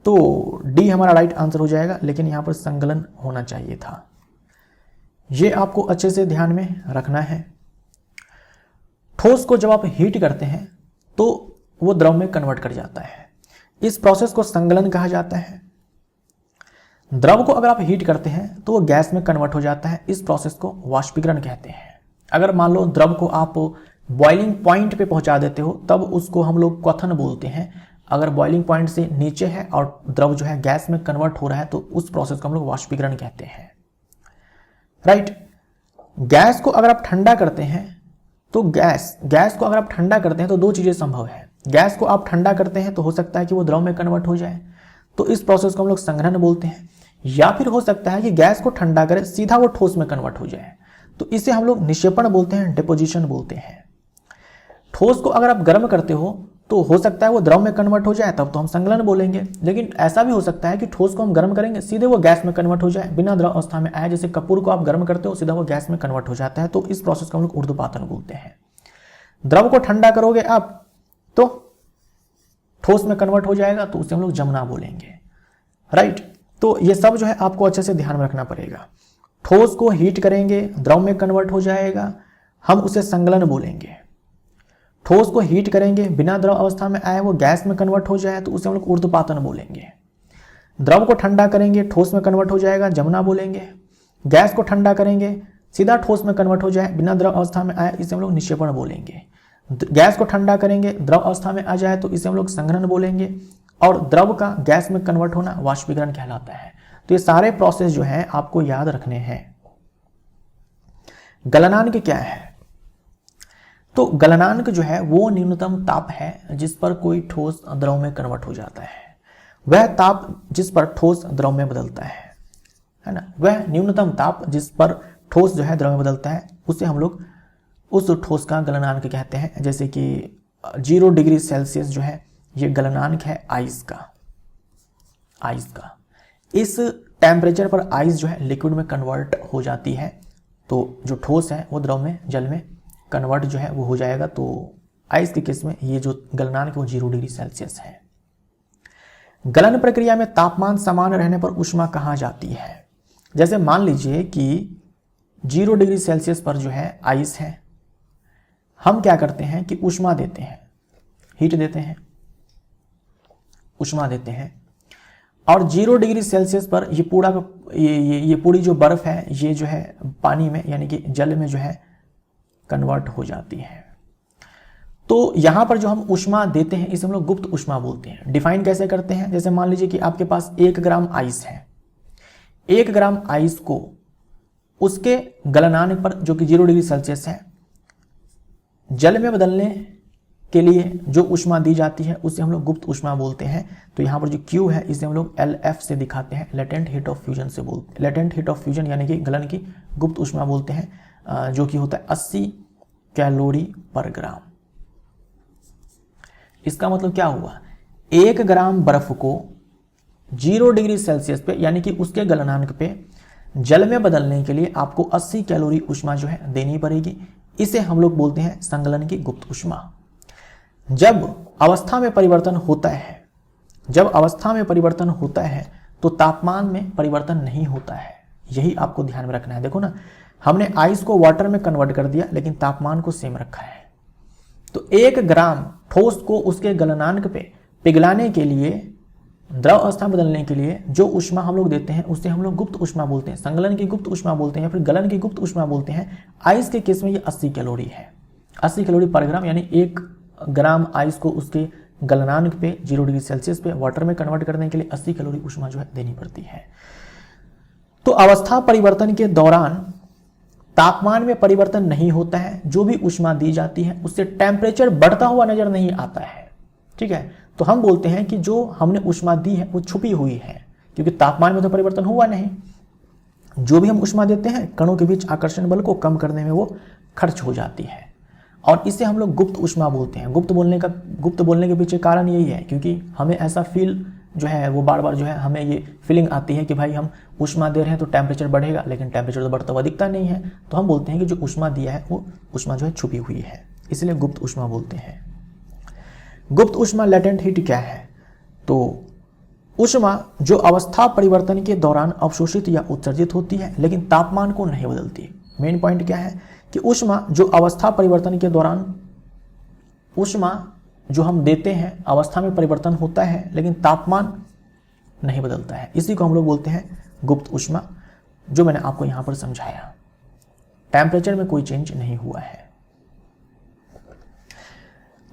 तो डी हमारा राइट आंसर हो जाएगा, लेकिन यहां पर संगलन होना चाहिए था। ये आपको अच्छे से ध्यान में रखना है। ठोस को जब आप हीट करते हैं तो वो द्रव में कन्वर्ट कर जाता है, इस प्रोसेस को संगलन कहा जाता है। द्रव को अगर आप हीट करते हैं तो वो गैस में कन्वर्ट हो जाता है, इस प्रोसेस को वाष्पीकरण कहते हैं। अगर मान लो द्रव को आप बॉइलिंग पॉइंट पे पहुंचा देते हो तब उसको हम लोग क्वथन बोलते हैं। अगर बॉइलिंग पॉइंट से नीचे है और द्रव जो है गैस में कन्वर्ट हो रहा है तो उस प्रोसेस को हम लोग वाष्पीकरण कहते हैं। राइट, गैस को अगर आप ठंडा करते हैं तो गैस को अगर आप ठंडा करते हैं तो दो चीजें संभव है। गैस को आप ठंडा करते हैं तो हो सकता है कि वो द्रव में कन्वर्ट हो जाए, तो इस प्रोसेस को हम लोग संघनन बोलते हैं। या फिर हो सकता है कि गैस को ठंडा करे सीधा वो ठोस में कन्वर्ट हो जाए, तो इसे हम लोग निक्षेपण बोलते हैं, डिपोजिशन बोलते हैं। ठोस को अगर आप गर्म करते हो तो हो सकता है वो द्रव में कन्वर्ट हो जाए, तब तो हम संगलन बोलेंगे। लेकिन ऐसा भी हो सकता है कि ठोस को हम गर्म करेंगे सीधे वो गैस में कन्वर्ट हो जाए, बिना द्रव अवस्था में आए। जैसे कपूर को आप गर्म करते हो सीधा वो गैस में कन्वर्ट हो जाता है, तो इस प्रोसेस को हम लोग ऊर्ध्वपातन बोलते हैं। द्रव को ठंडा करोगे आप तो ठोस में कन्वर्ट हो जाएगा, तो उसे हम लोग जमना बोलेंगे। राइट, तो ये सब जो है आपको अच्छे से ध्यान में रखना पड़ेगा। ठोस को हीट करेंगे, द्रव में कन्वर्ट हो जाएगा, हम उसे संगलन बोलेंगे। ठोस को हीट करेंगे, बिना द्रव अवस्था में आए वो गैस में कन्वर्ट हो जाए, तो उसे हम लोग ऊर्ध्वपातन बोलेंगे। द्रव को ठंडा करेंगे, ठोस में कन्वर्ट हो जाएगा, जमना बोलेंगे। गैस को ठंडा करेंगे, सीधा ठोस में कन्वर्ट हो जाए, बिना द्रव अवस्था में आए, इसे हम लोग निक्षेपण बोलेंगे। गैस को ठंडा करेंगे, द्रव अवस्था में आ जाए तो इसे हम लोग संघनन बोलेंगे। और द्रव का गैस में कन्वर्ट होना वाष्पीकरण कहलाता है। तो ये सारे प्रोसेस जो है आपको याद रखने हैं। गलनांक क्या है? तो गलनांक जो है वो न्यूनतम ताप है जिस पर कोई ठोस द्रव में कन्वर्ट हो जाता है। वह ताप जिस पर ठोस द्रव में बदलता है ना, वह न्यूनतम ताप जिस पर ठोस जो है द्रव में बदलता है, उसे हम लोग उस ठोस का गलनांक कहते हैं। जैसे कि 0 डिग्री सेल्सियस जो है ये गलनांक है आइस का। इस टेम्परेचर पर आइस जो है लिक्विड में कन्वर्ट हो जाती है, तो जो ठोस है वो द्रव में, जल में कन्वर्ट जो है वो हो जाएगा। तो आइस के केस में ये जो गलनांक है वो 0 डिग्री सेल्सियस है। गलन प्रक्रिया में तापमान समान रहने पर ऊष्मा कहाँ जाती है? जैसे मान लीजिए कि 0 डिग्री सेल्सियस पर जो है आइस है, हम क्या करते हैं कि ऊष्मा देते हैं, हीट देते हैं, ऊष्मा देते हैं। और 0 डिग्री सेल्सियस पर ये पूरी जो बर्फ है ये जो है पानी में यानी कि जल में जो है कन्वर्ट हो जाती है। तो यहां पर जो हम ऊष्मा देते हैं इसे हम लोग गुप्त ऊष्मा बोलते हैं। डिफाइन कैसे करते हैं, जैसे मान लीजिए कि आपके पास 1 ग्राम आइस है। 1 ग्राम आइस को उसके गलनांक पर जो कि 0 डिग्री सेल्सियस है, जल में बदलने के लिए जो ऊष्मा दी जाती है उसे हम लोग गुप्त ऊष्मा बोलते हैं। तो यहाँ पर जो Q है इसे हम लोग LF से दिखाते हैं, लेटेंट हीट ऑफ फ्यूजन से बोलते हैं। लेटेंट हीट ऑफ फ्यूजन यानी कि गलन की गुप्त ऊष्मा बोलते हैं, जो कि होता है 80 कैलोरी पर ग्राम। इसका मतलब क्या हुआ, 1 ग्राम बर्फ को 0 डिग्री सेल्सियस पे यानी कि उसके गलनांक पे जल में बदलने के लिए आपको 80 कैलोरी ऊष्मा जो है देनी पड़ेगी। इसे हम लोग बोलते हैं संगलन की गुप्त ऊष्मा। जब अवस्था में परिवर्तन होता है, तो तापमान में परिवर्तन नहीं होता है। यही आपको ध्यान में रखना है। देखो ना, हमने आइस को वाटर में कन्वर्ट कर दिया लेकिन तापमान को सेम रखा है। तो 1 ग्राम ठोस को उसके गलनांक पे पिघलाने के लिए, द्रव अवस्था बदलने के लिए जो ऊष्मा हम लोग देते हैं उसे हम लोग गुप्त ऊष्मा बोलते हैं, संगलन की गुप्त ऊष्मा बोलते हैं या फिर गलन की गुप्त ऊष्मा बोलते हैं। आइस के केस में ये 80 कैलोरी है, 80 कैलोरी पर ग्राम, यानी 1 ग्राम आइस को उसके गलनांक पे 0 डिग्री सेल्सियस पे वाटर में कन्वर्ट करने के लिए 80 कैलोरी ऊष्मा जो है देनी पड़ती है। तो अवस्था परिवर्तन के दौरान तापमान में परिवर्तन नहीं होता है। जो भी ऊष्मा दी जाती है उससे टेम्परेचर बढ़ता हुआ नजर नहीं आता है। ठीक है, तो हम बोलते हैं कि जो हमने ऊष्मा दी है वो छुपी हुई है, क्योंकि तापमान में तो परिवर्तन हुआ नहीं। जो भी हम ऊष्मा देते हैं कणों के बीच आकर्षण बल को कम करने में वो खर्च हो जाती है, और इसे हम लोग गुप्त ऊष्मा बोलते हैं। गुप्त बोलने के पीछे कारण यही है क्योंकि हमें ऐसा फील जो है वो बार बार जो है हमें ये फीलिंग आती है कि भाई हम ऊष्मा दे रहे हैं तो टेम्परेचर बढ़ेगा, लेकिन टेम्परेचर तो बढ़ता हुआ दिखता नहीं है। तो हम बोलते हैं कि जो ऊष्मा दिया है वो ऊष्मा जो है छुपी हुई है, इसलिए गुप्त ऊष्मा बोलते हैं। गुप्त ऊष्मा लेटेंट हीट क्या है, तो ऊष्मा जो अवस्था परिवर्तन के दौरान अवशोषित या उत्सर्जित होती है लेकिन तापमान को नहीं बदलती। मेन पॉइंट क्या है कि ऊष्मा जो अवस्था परिवर्तन के दौरान, ऊष्मा जो हम देते हैं अवस्था में परिवर्तन होता है लेकिन तापमान नहीं बदलता है, इसी को हम लोग बोलते हैं गुप्त ऊष्मा, जो मैंने आपको यहां पर समझाया। टेम्परेचर में कोई चेंज नहीं हुआ है।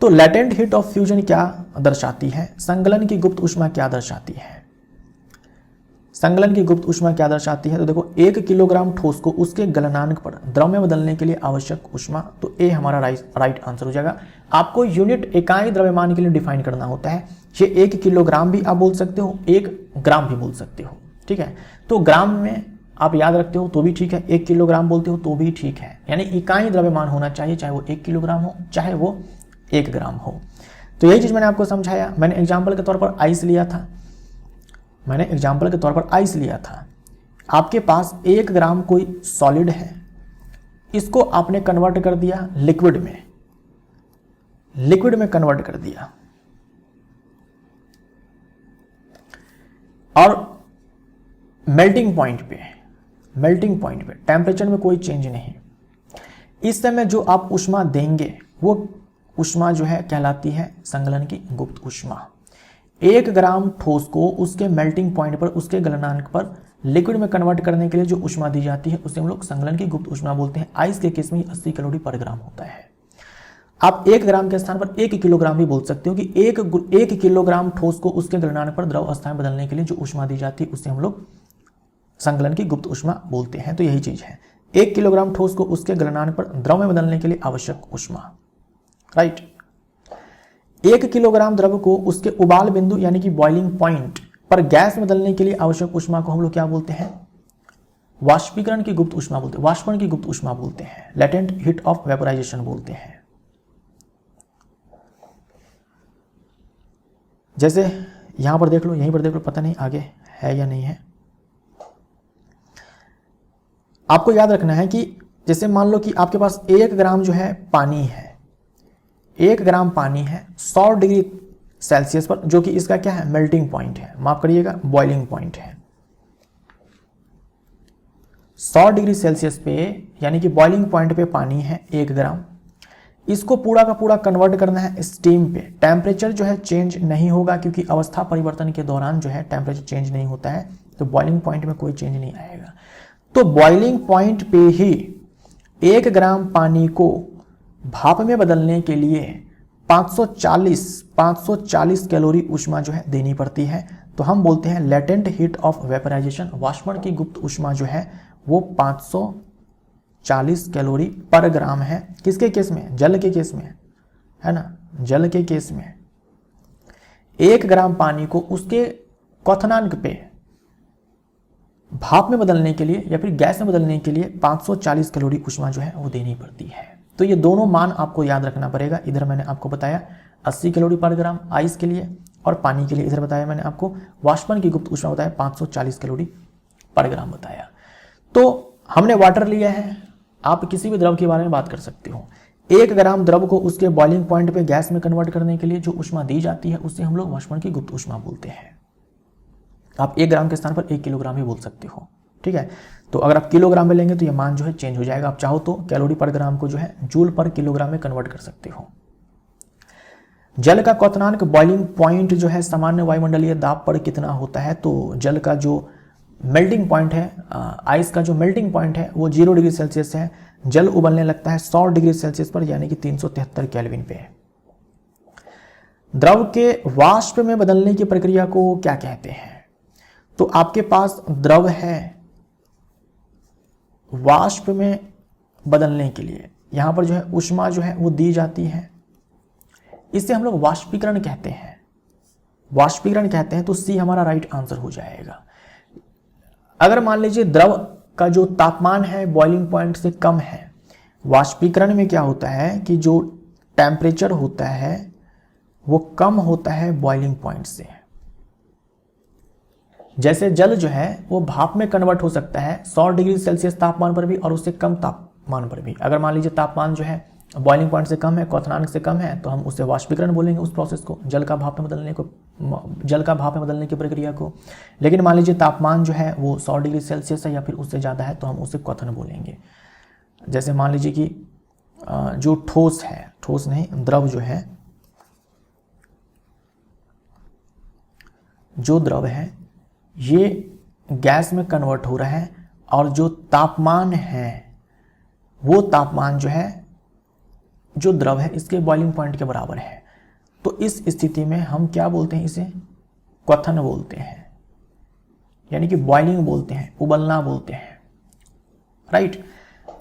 तो लेटेंट हीट ऑफ फ्यूजन क्या दर्शाती है, संगलन की गुप्त ऊष्मा क्या दर्शाती है। संगलन की गुप्त ऊष्मा क्या दर्शाती है, तो देखो 1 किलोग्राम ठोस को उसके गलनांक पर द्रव में बदलने के लिए आवश्यक ऊष्मा, तो ए हमारा राइट आंसर हो जाएगा। आपको यूनिट इकाई द्रव्यमान के लिए डिफाइन करना होता है। ये 1 किलोग्राम भी आप बोल सकते हो, 1 ग्राम भी बोल सकते हो। ठीक है, तो ग्राम में आप याद रखते हो तो भी ठीक है, 1 किलोग्राम बोलते हो तो भी ठीक है, यानी इकाई द्रव्यमान होना चाहिए, चाहे वो 1 किलोग्राम हो चाहे वो 1 ग्राम हो। तो यही चीज मैंने आपको समझाया। मैंने एग्जाम्पल के तौर पर आइस लिया था। आपके पास 1 ग्राम कोई सॉलिड है, इसको आपने कन्वर्ट कर दिया लिक्विड में कन्वर्ट कर दिया, और मेल्टिंग पॉइंट पे टेम्परेचर में कोई चेंज नहीं। इस समय जो आप ऊष्मा देंगे वो ऊष्मा जो है कहलाती है संगलन की गुप्त ऊष्मा। 1 ग्राम ठोस को उसके मेल्टिंग पॉइंट पर, उसके गलनांक पर लिक्विड में कन्वर्ट करने के लिए जो ऊष्मा दी जाती है उसे हम लोग संगलन की गुप्त ऊष्मा बोलते हैं। आइस के केस में 80 कैलोरी पर ग्राम होता है। आप 1 ग्राम के स्थान पर 1 किलोग्राम भी बोल सकते हो कि 1 किलोग्राम ठोस को उसके गलनांक पर द्रव अवस्था में बदलने के लिए जो ऊष्मा दी जाती है उसे हम लोग संगलन की गुप्त ऊष्मा बोलते हैं। तो यही चीज है, 1 किलोग्राम ठोस को उसके गलनांक पर द्रव में बदलने के लिए आवश्यक ऊष्मा, राइट। 1 किलोग्राम द्रव को उसके उबाल बिंदु यानी कि बॉइलिंग पॉइंट पर गैस में बदलने के लिए आवश्यक ऊष्मा को हम लोग क्या बोलते हैं, वाष्पीकरण की गुप्त ऊष्मा बोलते हैं, वाष्पन की गुप्त ऊष्मा बोलते हैं, लेटेंट हीट ऑफ वेपोराइजेशन बोलते हैं। जैसे यहां पर देख लो, यहीं पर देख लो, पता नहीं आगे है या नहीं है। आपको याद रखना है कि जैसे मान लो कि आपके पास 1 ग्राम जो है पानी है, 1 ग्राम पानी है 100 डिग्री सेल्सियस पर, जो कि इसका क्या है, मेल्टिंग पॉइंट है, माफ करिएगा बॉइलिंग पॉइंट है। 100 डिग्री सेल्सियस पे यानी कि बॉइलिंग पॉइंट पे पानी है 1 ग्राम, इसको पूरा का पूरा कन्वर्ट करना है स्टीम पे। टेम्परेचर जो है चेंज नहीं होगा क्योंकि अवस्था परिवर्तन के दौरान जो है टेम्परेचर चेंज नहीं होता है, तो बॉइलिंग पॉइंट में कोई चेंज नहीं आएगा। तो बॉइलिंग पॉइंट पे ही 1 ग्राम पानी को भाप में बदलने के लिए 540 कैलोरी ऊष्मा जो है देनी पड़ती है। तो हम बोलते हैं लेटेंट हीट ऑफ वेपराइजेशन, वाष्पन की गुप्त ऊष्मा जो है वो 540 कैलोरी पर ग्राम है। किसके केस में? जल के केस में, है ना, जल के केस में 1 ग्राम पानी को उसके क्वथनांक पे भाप में बदलने के लिए या फिर गैस में बदलने के लिए 540 कैलोरी ऊष्मा जो है वो देनी पड़ती है। तो ये दोनों मान आपको याद रखना पड़ेगा। इधर मैंने आपको बताया 80 कैलोरी पर ग्राम आइस के लिए, और पानी के लिए इधर बताया मैंने आपको वाष्पन की गुप्त ऊष्मा बताया 540 कैलोरी पर ग्राम बताया। तो हमने वाटर लिया है, आप किसी भी द्रव के बारे में बात कर सकते हो। 1 ग्राम द्रव को उसके बॉइलिंग पॉइंट पे गैस में कन्वर्ट करने के लिए जो ऊष्मा दी जाती है उससे हम लोग वाष्पन की गुप्त ऊष्मा बोलते हैं। आप 1 ग्राम के स्थान पर 1 किलोग्राम ही बोल सकते हो, ठीक है। तो अगर आप किलोग्राम में लेंगे तो ये मान जो है चेंज हो जाएगा। आप चाहो तो कैलोरी पर ग्राम को जो है जूल पर किलोग्राम में कन्वर्ट कर सकते हो। जल का क्वथनांक बॉइलिंग पॉइंट जो है सामान्य वायुमंडलीय दाब पर कितना होता है? तो जल का जो मेल्टिंग पॉइंट है, आइस का जो मेल्टिंग पॉइंट है वो 0 डिग्री सेल्सियस है। जल उबलने लगता है 100 डिग्री सेल्सियस पर, यानी कि 373 केल्विन पे। द्रव के वाष्प में बदलने की प्रक्रिया को क्या कहते हैं? तो आपके पास द्रव है, वाष्प में बदलने के लिए यहां पर जो है ऊष्मा जो है वो दी जाती है, इसे हम लोग वाष्पीकरण कहते हैं। वाष्पीकरण कहते हैं, तो सी हमारा राइट आंसर हो जाएगा। अगर मान लीजिए द्रव का जो तापमान है बॉइलिंग पॉइंट से कम है, वाष्पीकरण में क्या होता है कि जो टेम्परेचर होता है वो कम होता है बॉइलिंग पॉइंट से। जैसे जल जो है वो भाप में कन्वर्ट हो सकता है 100 डिग्री सेल्सियस तापमान पर भी और उससे कम तापमान पर भी। अगर मान लीजिए तापमान जो है बॉइलिंग पॉइंट से कम है, क्वथनांक से कम है, तो हम उसे वाष्पीकरण बोलेंगे उस प्रोसेस को, जल का भाप में बदलने की प्रक्रिया को। लेकिन मान लीजिए तापमान जो है वो 100 डिग्री सेल्सियस है या फिर उससे ज़्यादा है, तो हम उसे क्वथन बोलेंगे। जैसे मान लीजिए कि जो ठोस है, ठोस नहीं, द्रव जो है, जो द्रव है ये गैस में कन्वर्ट हो रहा है और जो तापमान है वो तापमान जो है जो द्रव है इसके बॉइलिंग पॉइंट के बराबर है। तो इस स्थिति में हम क्या बोलते हैं? इसे क्वथन बोलते हैं, यानी कि बॉइलिंग बोलते हैं, उबलना बोलते हैं, राइट।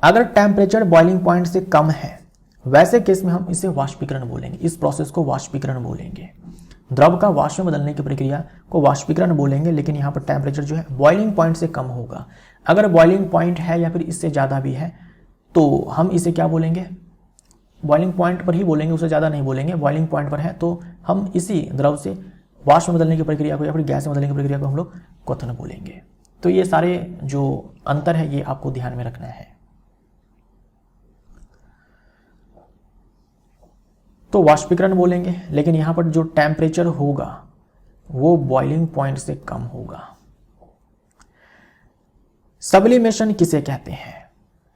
अगर टेम्परेचर बॉइलिंग पॉइंट से कम है वैसे केस में हम इसे वाष्पीकरण बोलेंगे, इस प्रोसेस को वाष्पीकरण बोलेंगे। द्रव का वाष्प में बदलने की प्रक्रिया को वाष्पीकरण बोलेंगे, लेकिन यहाँ पर टेम्परेचर जो है बॉइलिंग पॉइंट से कम होगा। अगर बॉइलिंग पॉइंट है या फिर इससे ज़्यादा भी है तो हम इसे क्या बोलेंगे? बॉइलिंग पॉइंट पर ही बोलेंगे, उससे ज़्यादा नहीं बोलेंगे। बॉइलिंग पॉइंट पर है तो हम इसी द्रव से वाष्प में बदलने की प्रक्रिया को या फिर गैस में बदलने की प्रक्रिया को हम लोग क्वथन बोलेंगे। तो ये सारे जो अंतर है ये आपको ध्यान में रखना है। तो वाष्पीकरण बोलेंगे, लेकिन यहाँ पर जो टेम्परेचर होगा वो बॉइलिंग पॉइंट से कम होगा। सब्लिमेशन किसे कहते हैं,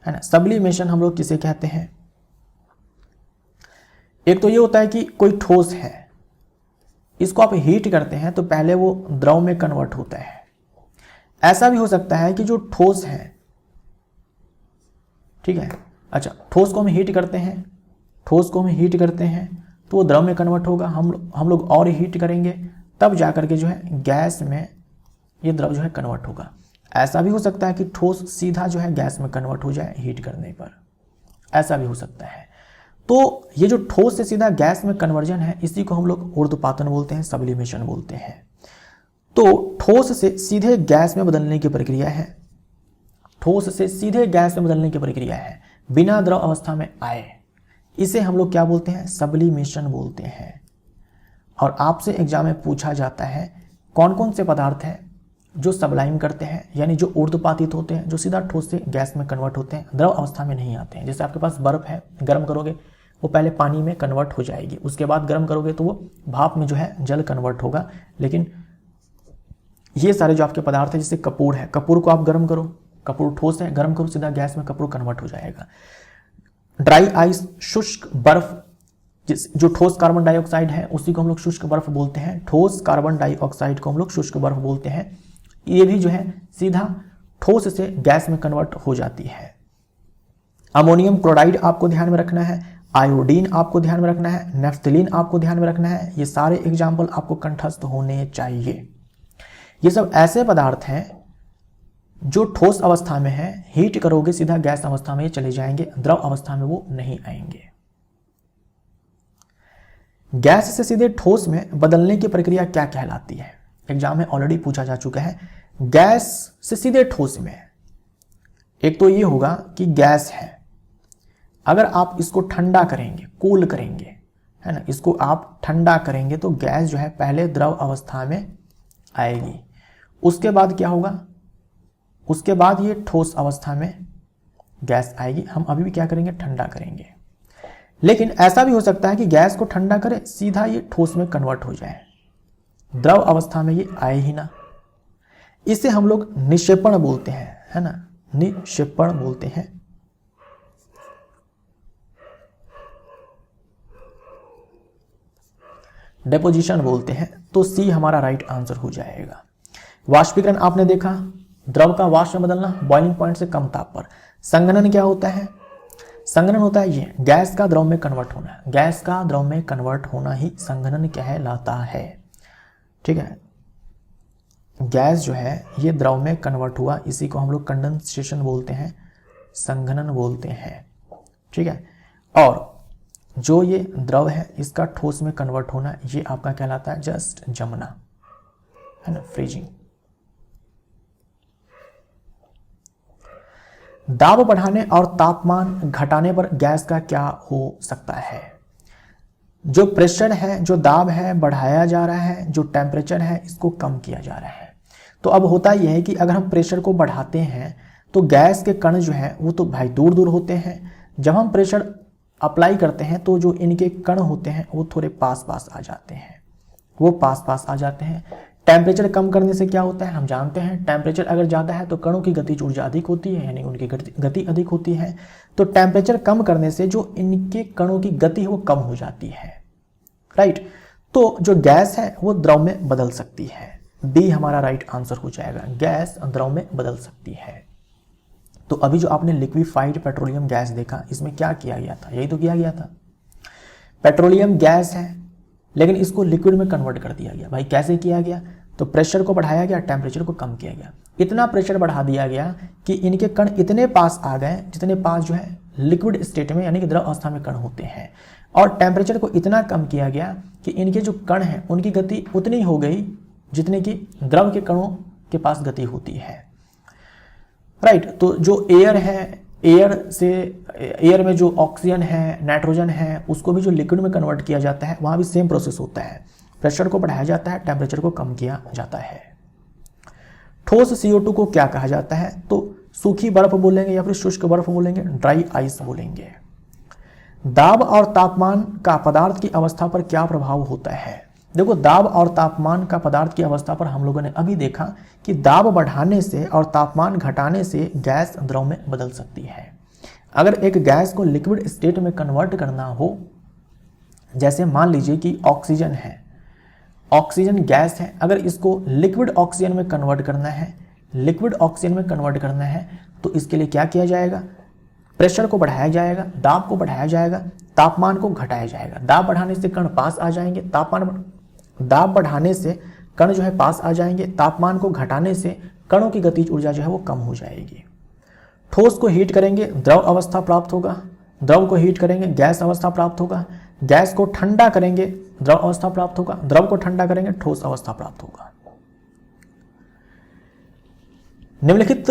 है ना? सब्लिमेशन हम लोग किसे कहते हैं? एक तो ये होता है कि कोई ठोस है, इसको आप हीट करते हैं तो पहले वो द्रव में कन्वर्ट होता है। ऐसा भी हो सकता है कि जो ठोस है, ठीक है, अच्छा, ठोस को हम हीट करते हैं, ठोस को हम हीट करते हैं तो वो द्रव में कन्वर्ट होगा। हम लोग और हीट करेंगे तब जा करके जो है गैस में ये द्रव जो है कन्वर्ट होगा। ऐसा भी हो सकता है कि ठोस सीधा जो है गैस में कन्वर्ट हो जाए हीट करने पर, ऐसा भी हो सकता है। तो ये जो ठोस से सीधा गैस में कन्वर्जन है इसी को हम लोग ऊर्ध्वपातन बोलते हैं, सब्लिमेशन बोलते हैं। तो ठोस से सीधे गैस में बदलने की प्रक्रिया है, ठोस से सीधे गैस में बदलने की प्रक्रिया है बिना द्रव अवस्था में आए, इसे हम लोग क्या बोलते हैं? सब्लिमेशन बोलते हैं। और आपसे एग्जाम में पूछा जाता है कौन कौन से पदार्थ हैं जो सबलाइम करते हैं, यानी जो ऊर्ध्वपातित होते हैं, जो सीधा ठोस से गैस में कन्वर्ट होते हैं, द्रव अवस्था में नहीं आते हैं। जैसे आपके पास बर्फ है, गर्म करोगे वो पहले पानी में कन्वर्ट हो जाएगी, उसके बाद गर्म करोगे तो वो भाप में जो है जल कन्वर्ट होगा। लेकिन ये सारे जो आपके पदार्थ हैं, जैसे कपूर है, कपूर को आप गर्म करो, कपूर ठोस है, गर्म करो सीधा गैस में, कपूर कन्वर्ट हो जाएगा। ड्राई आइस, शुष्क बर्फ, जो ठोस कार्बन डाइऑक्साइड है उसी को हम लोग शुष्क बर्फ बोलते हैं, ठोस कार्बन डाइऑक्साइड को हम लोग शुष्क बर्फ बोलते हैं। ये भी जो है सीधा ठोस से गैस में कन्वर्ट हो जाती है। अमोनियम क्लोराइड आपको ध्यान में रखना है, आयोडीन आपको ध्यान में रखना है, नेफ्थलीन आपको ध्यान में रखना है। ये सारे एग्जाम्पल आपको कंठस्थ होने चाहिए। ये सब ऐसे पदार्थ हैं जो ठोस अवस्था में है, हीट करोगे सीधा गैस अवस्था में चले जाएंगे, द्रव अवस्था में वो नहीं आएंगे। गैस से सीधे ठोस में बदलने की प्रक्रिया क्या कहलाती है? एग्जाम में ऑलरेडी पूछा जा चुका है। गैस से सीधे ठोस में एक तो ये होगा कि गैस है, अगर आप इसको ठंडा करेंगे, कूल करेंगे, है ना, इसको आप ठंडा करेंगे तो गैस जो है पहले द्रव अवस्था में आएगी। उसके बाद क्या होगा? उसके बाद ये ठोस अवस्था में गैस आएगी। हम अभी भी क्या करेंगे? ठंडा करेंगे। लेकिन ऐसा भी हो सकता है कि गैस को ठंडा करें, सीधा ये ठोस में कन्वर्ट हो जाए, द्रव अवस्था में ये आए ही ना। इसे हम लोग निक्षेपण बोलते हैं, है ना, निक्षेपण बोलते हैं। डेपोजिशन बोलते हैं। तो सी हमारा राइट आंसर हो जाएगा। वाष्पीकरण आपने देखा, द्रव का वाष्प में बदलना, बॉइलिंग पॉइंट से कम ताप पर। संघनन क्या होता है? संघनन होता है ये गैस का द्रव में कन्वर्ट होना। गैस का द्रव में कन्वर्ट होना ही संघनन कहलाता है। ठीक है, गैस जो है ये द्रव में कन्वर्ट हुआ, इसी को हम लोग कंडेंसेशन बोलते हैं, संघनन बोलते हैं। ठीक है, और जो ये द्रव है इसका ठोस में कन्वर्ट होना, ये आपका कहलाता है जस्ट जमना, है ना, फ्रीजिंग। दाब बढ़ाने और तापमान घटाने पर गैस का क्या हो सकता है? जो प्रेशर है, जो दाब है, बढ़ाया जा रहा है, जो टेम्परेचर है इसको कम किया जा रहा है। तो अब होता यह है कि अगर हम प्रेशर को बढ़ाते हैं तो गैस के कण जो है वो तो भाई दूर दूर होते हैं। जब हम प्रेशर अप्लाई करते हैं तो जो इनके कण होते हैं वो थोड़े पास पास आ जाते हैं, वो पास पास आ जाते हैं। टेम्परेचर कम करने से क्या होता है? हम जानते हैं टेम्परेचर अगर ज़्यादा है तो कणों की गतिज ऊर्जा अधिक होती है, यानी उनकी गति अधिक होती है। तो टेम्परेचर कम करने से जो इनके कणों की गति है वो कम हो जाती है, राइट। तो जो गैस है वो द्रव में बदल सकती है। बी हमारा राइट आंसर हो जाएगा, गैस द्रव में बदल सकती है। तो अभी जो आपने लिक्विफाइड पेट्रोलियम गैस देखा, इसमें क्या किया गया था? यही तो किया गया था, पेट्रोलियम गैस है लेकिन इसको लिक्विड में कन्वर्ट कर दिया गया। भाई कैसे किया गया? तो प्रेशर को बढ़ाया गया, टेम्परेचर को कम किया गया। इतना प्रेशर बढ़ा दिया गया कि इनके कण इतने पास आ गए जितने पास जो है लिक्विड स्टेट में यानी कि द्रव अवस्था में कण होते हैं, और टेम्परेचर को इतना कम किया गया कि इनके जो कण हैं उनकी गति उतनी हो गई जितने की द्रव के कणों के पास गति होती है, राइट। तो जो एयर है, एयर में जो ऑक्सीजन है, नाइट्रोजन है, उसको भी जो लिक्विड में कन्वर्ट किया जाता है, वहाँ भी सेम प्रोसेस होता है। प्रेशर को बढ़ाया जाता है, टेम्परेचर को कम किया जाता है। ठोस CO2 को क्या कहा जाता है? तो सूखी बर्फ बोलेंगे या फिर शुष्क बर्फ बोलेंगे, ड्राई आइस बोलेंगे। दाब और तापमान का पदार्थ की अवस्था पर क्या प्रभाव होता है? देखो, दाब और तापमान का पदार्थ की अवस्था पर हम लोगों ने अभी देखा कि दाब बढ़ाने से और तापमान घटाने से गैस द्रव में बदल सकती है। अगर एक गैस को लिक्विड स्टेट में कन्वर्ट करना हो, जैसे मान लीजिए कि ऑक्सीजन है, ऑक्सीजन गैस है, अगर इसको लिक्विड ऑक्सीजन में कन्वर्ट करना है, लिक्विड ऑक्सीजन में कन्वर्ट करना है तो इसके लिए क्या किया जाएगा? प्रेशर को बढ़ाया जाएगा, दाब को बढ़ाया जाएगा, तापमान को घटाया जाएगा। दाब बढ़ाने से कण पास आ जाएंगे, दाब बढ़ाने से कण जो है पास आ जाएंगे, तापमान को घटाने से कणों की गतिज ऊर्जा जो है वो कम हो जाएगी। ठोस को हीट करेंगे, द्रव अवस्था प्राप्त होगा, द्रव को हीट करेंगे, गैस अवस्था प्राप्त होगा, गैस को ठंडा करेंगे, द्रव अवस्था प्राप्त होगा, द्रव को ठंडा करेंगे, ठोस अवस्था प्राप्त होगा। निम्नलिखित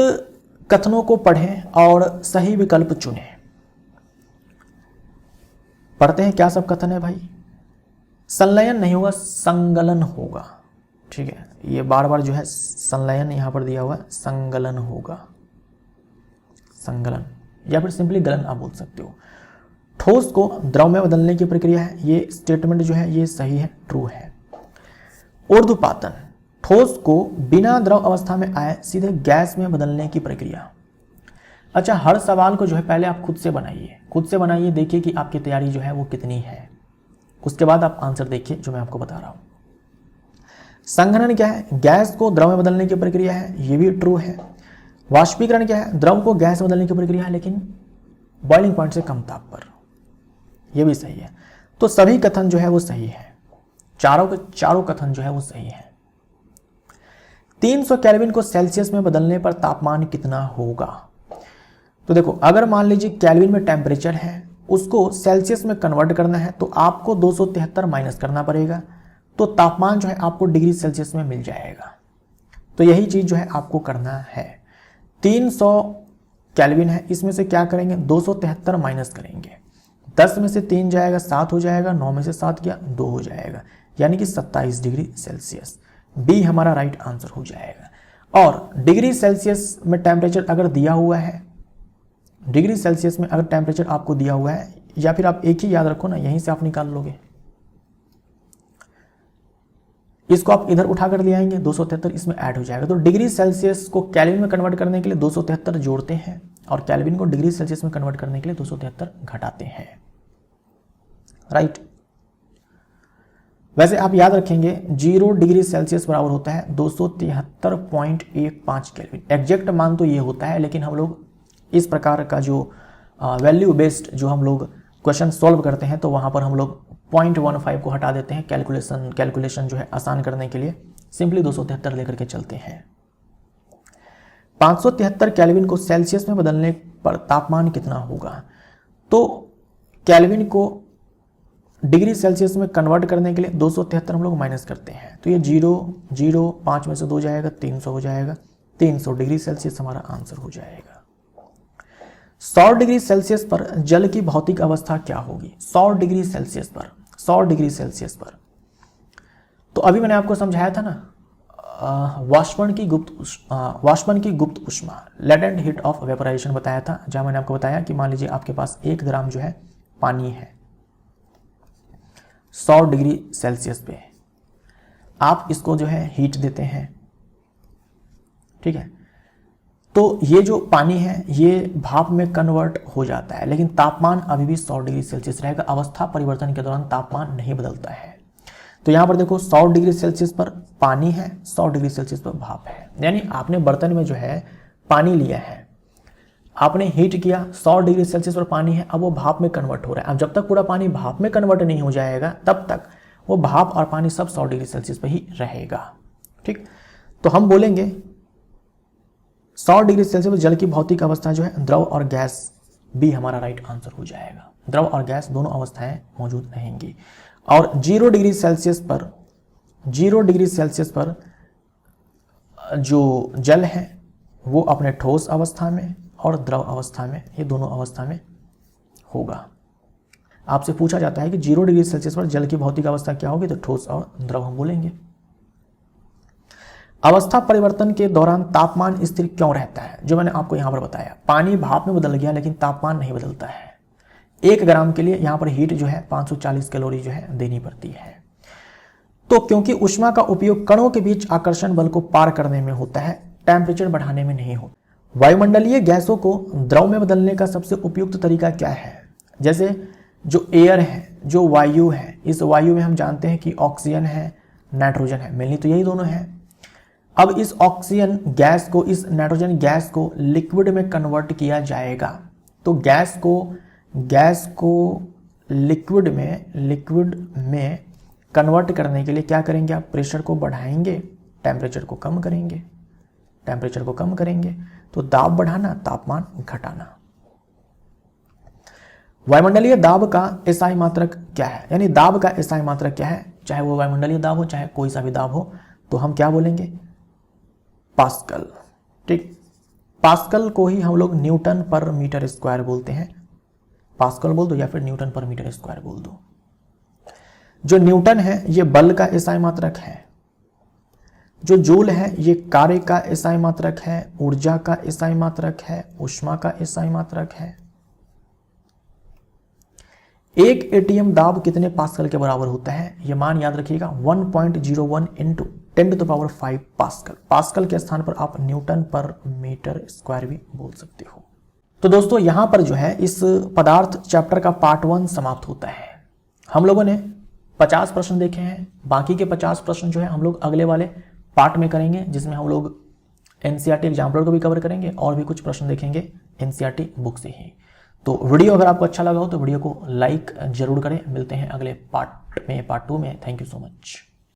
कथनों को पढ़ें और सही विकल्प चुनें। पढ़ते हैं, क्या सब कथन है भाई? संलयन नहीं होगा, संगलन होगा। ठीक है, ये बार बार जो है संलयन यहां पर दिया हुआ है, संगलन होगा, संगलन या फिर सिंपली गलन आप बोल सकते हो। ठोस को द्रव में बदलने की प्रक्रिया है, ये स्टेटमेंट जो है ये सही है, ट्रू है। ऊर्ध्वपातन, ठोस को बिना द्रव अवस्था में आए सीधे गैस में बदलने की प्रक्रिया। अच्छा, हर सवाल को जो है पहले आप खुद से बनाइए, देखिए कि आपकी तैयारी जो है वो कितनी है, उसके बाद आप आंसर देखिए जो मैं आपको बता रहा हूं। संघनन क्या है? गैस को द्रव में बदलने की प्रक्रिया है, ये भी ट्रू है। वाष्पीकरण क्या है? द्रव को गैस में बदलने की प्रक्रिया है, लेकिन बॉइलिंग पॉइंट से कम ताप पर, ये भी सही है। तो सभी कथन जो है वो सही है, चारों के चारों कथन जो है वो सही है। 300 केल्विन को सेल्सियस में बदलने पर तापमान कितना होगा? तो देखो, अगर मान लीजिए केल्विन में टेम्परेचर है, उसको सेल्सियस में कन्वर्ट करना है तो आपको 273 माइनस करना पड़ेगा, तो तापमान जो है आपको डिग्री सेल्सियस में मिल जाएगा। तो यही चीज जो है आपको करना है। 300 केल्विन है, इसमें से क्या करेंगे, 273 माइनस करेंगे। 10 में से 3 जाएगा 7 हो जाएगा, 9 में से 7 गया 2 हो जाएगा, यानी कि 27 डिग्री सेल्सियस। बी हमारा राइट आंसर हो जाएगा। और डिग्री सेल्सियस में टेम्परेचर अगर दिया हुआ है, डिग्री सेल्सियस में अगर टेम्परेचर आपको दिया हुआ है, या फिर आप एक ही याद रखो ना, यहीं से आप निकाल लोगे, इसको आप इधर उठाकर ले आएंगे, 273 इसमें ऐड हो जाएगा। तो डिग्री सेल्सियस को केल्विन में कन्वर्ट करने के लिए 273 जोड़ते हैं और केल्विन को डिग्री सेल्सियस में कन्वर्ट करने के लिए 273 घटाते हैं, राइट। वैसे आप याद रखेंगे 0 डिग्री सेल्सियस बराबर होता है 273.15 केल्विन। एग्जैक्ट मान तो ये होता है, लेकिन हम लोग इस प्रकार का जो वैल्यू बेस्ड जो हम लोग क्वेश्चन सॉल्व करते हैं, तो वहां पर हम लोग 0.15 को हटा देते हैं, कैलकुलेशन जो है आसान करने के लिए सिंपली 273 लेकर के चलते हैं। 573 केल्विन को सेल्सियस में बदलने पर तापमान कितना होगा? तो केल्विन को डिग्री सेल्सियस में कन्वर्ट करने के लिए 273 हम लोग माइनस करते हैं, तो ये 0 5 में से 2 जाएगा 300 हो जाएगा। 300 डिग्री सेल्सियस हमारा आंसर हो जाएगा। 100 डिग्री सेल्सियस पर जल की भौतिक अवस्था क्या होगी? 100 डिग्री सेल्सियस पर, 100 डिग्री सेल्सियस पर, तो अभी मैंने आपको समझाया था ना, वाष्पन की गुप्त ऊष्मा, लेटेंट हीट ऑफ वेपोराइजेशन बताया था, जहां मैंने आपको बताया कि मान लीजिए आपके पास 1 ग्राम जो है पानी है 100 डिग्री सेल्सियस पे, आप इसको जो है हीट देते हैं, ठीक है, तो ये जो पानी है ये भाप में कन्वर्ट हो जाता है, लेकिन तापमान अभी भी 100 डिग्री सेल्सियस रहेगा। अवस्था परिवर्तन के दौरान तापमान नहीं बदलता है। तो यहां पर देखो 100 डिग्री सेल्सियस पर पानी है, 100 डिग्री सेल्सियस पर भाप है, यानी आपने बर्तन में जो है पानी लिया है, आपने हीट किया, 100 डिग्री सेल्सियस पर पानी है, अब वो भाप में कन्वर्ट हो रहा है। अब जब तक पूरा पानी भाप में कन्वर्ट नहीं हो जाएगा, तब तक वो भाप और पानी सब 100 डिग्री सेल्सियस पर ही रहेगा, ठीक। तो हम बोलेंगे 100 डिग्री सेल्सियस पर जल की भौतिक अवस्था जो है द्रव और गैस, बी हमारा राइट आंसर हो जाएगा। द्रव और गैस दोनों अवस्थाएं मौजूद रहेंगी। और 0 डिग्री सेल्सियस पर, 0 डिग्री सेल्सियस पर जो जल है वो अपने ठोस अवस्था में और द्रव अवस्था में, ये दोनों अवस्था में होगा। आपसे पूछा जाता है कि 0 डिग्री सेल्सियस पर जल की भौतिक अवस्था क्या होगी, तो ठोस और द्रव हम बोलेंगे। अवस्था परिवर्तन के दौरान तापमान स्थिर क्यों रहता है? जो मैंने आपको यहां पर बताया, पानी भाप में बदल गया लेकिन तापमान नहीं बदलता है। 1 ग्राम के लिए यहां पर हीट जो है 540 कैलोरी जो है देनी पड़ती है। तो क्योंकि ऊष्मा का उपयोग कणों के बीच आकर्षण बल को पार करने में होता है, टेम्परेचर बढ़ाने में नहीं होता। वायुमंडलीय गैसों को द्रव में बदलने का सबसे उपयुक्त तरीका क्या है? जैसे जो एयर है, जो वायु है, इस वायु में हम जानते हैं कि ऑक्सीजन है, नाइट्रोजन है, मेनली तो यही दोनों है। अब इस ऑक्सीजन गैस को, इस नाइट्रोजन गैस को लिक्विड में कन्वर्ट किया जाएगा। तो गैस को लिक्विड में कन्वर्ट करने के लिए क्या करेंगे आप? प्रेशर को बढ़ाएंगे, टेम्परेचर को कम करेंगे। तो दाब बढ़ाना, तापमान घटाना। वायुमंडलीय दाब का एसआई मात्रक क्या है? यानी दाब का एसआई मात्रक क्या है? चाहे वो वायुमंडलीय दाब हो, चाहे कोई सा भी दाब हो, तो हम क्या बोलेंगे? पास्कल, ठीक। पास्कल को ही हम लोग न्यूटन पर मीटर स्क्वायर बोलते हैं। पास्कल बोल दो या फिर न्यूटन पर मीटर स्क्वायर बोल दो। जो न्यूटन है ये बल का एसआई मात्रक है, जो जूल है ये कार्य का एसआई मात्रक है, ऊर्जा का एसआई मात्रक है, ऊष्मा का एसआई मात्रक है। एक एटीएम दाब कितने पास्कल के बराबर होता है? ये मान याद रखिएगा 1.01 इंटू 10⁵ पास्कल। पास्कल के स्थान पर आप न्यूटन पर मीटर स्क्वायर भी बोल सकते हो। तो दोस्तों यहां पर जो है इस पदार्थ चैप्टर का पार्ट 1 समाप्त होता है। हम लोगों ने 50 प्रश्न देखे हैं, बाकी के 50 प्रश्न जो है हम लोग अगले वाले पार्ट में करेंगे, जिसमें हम लोग एनसीईआरटी एग्जाम्पलर को भी कवर करेंगे और भी कुछ प्रश्न देखेंगे एनसीईआरटी बुक से ही। तो वीडियो अगर आपको अच्छा लगा हो तो वीडियो को लाइक जरूर करें। मिलते हैं अगले पार्ट में, पार्ट 2 में। Thank you so much.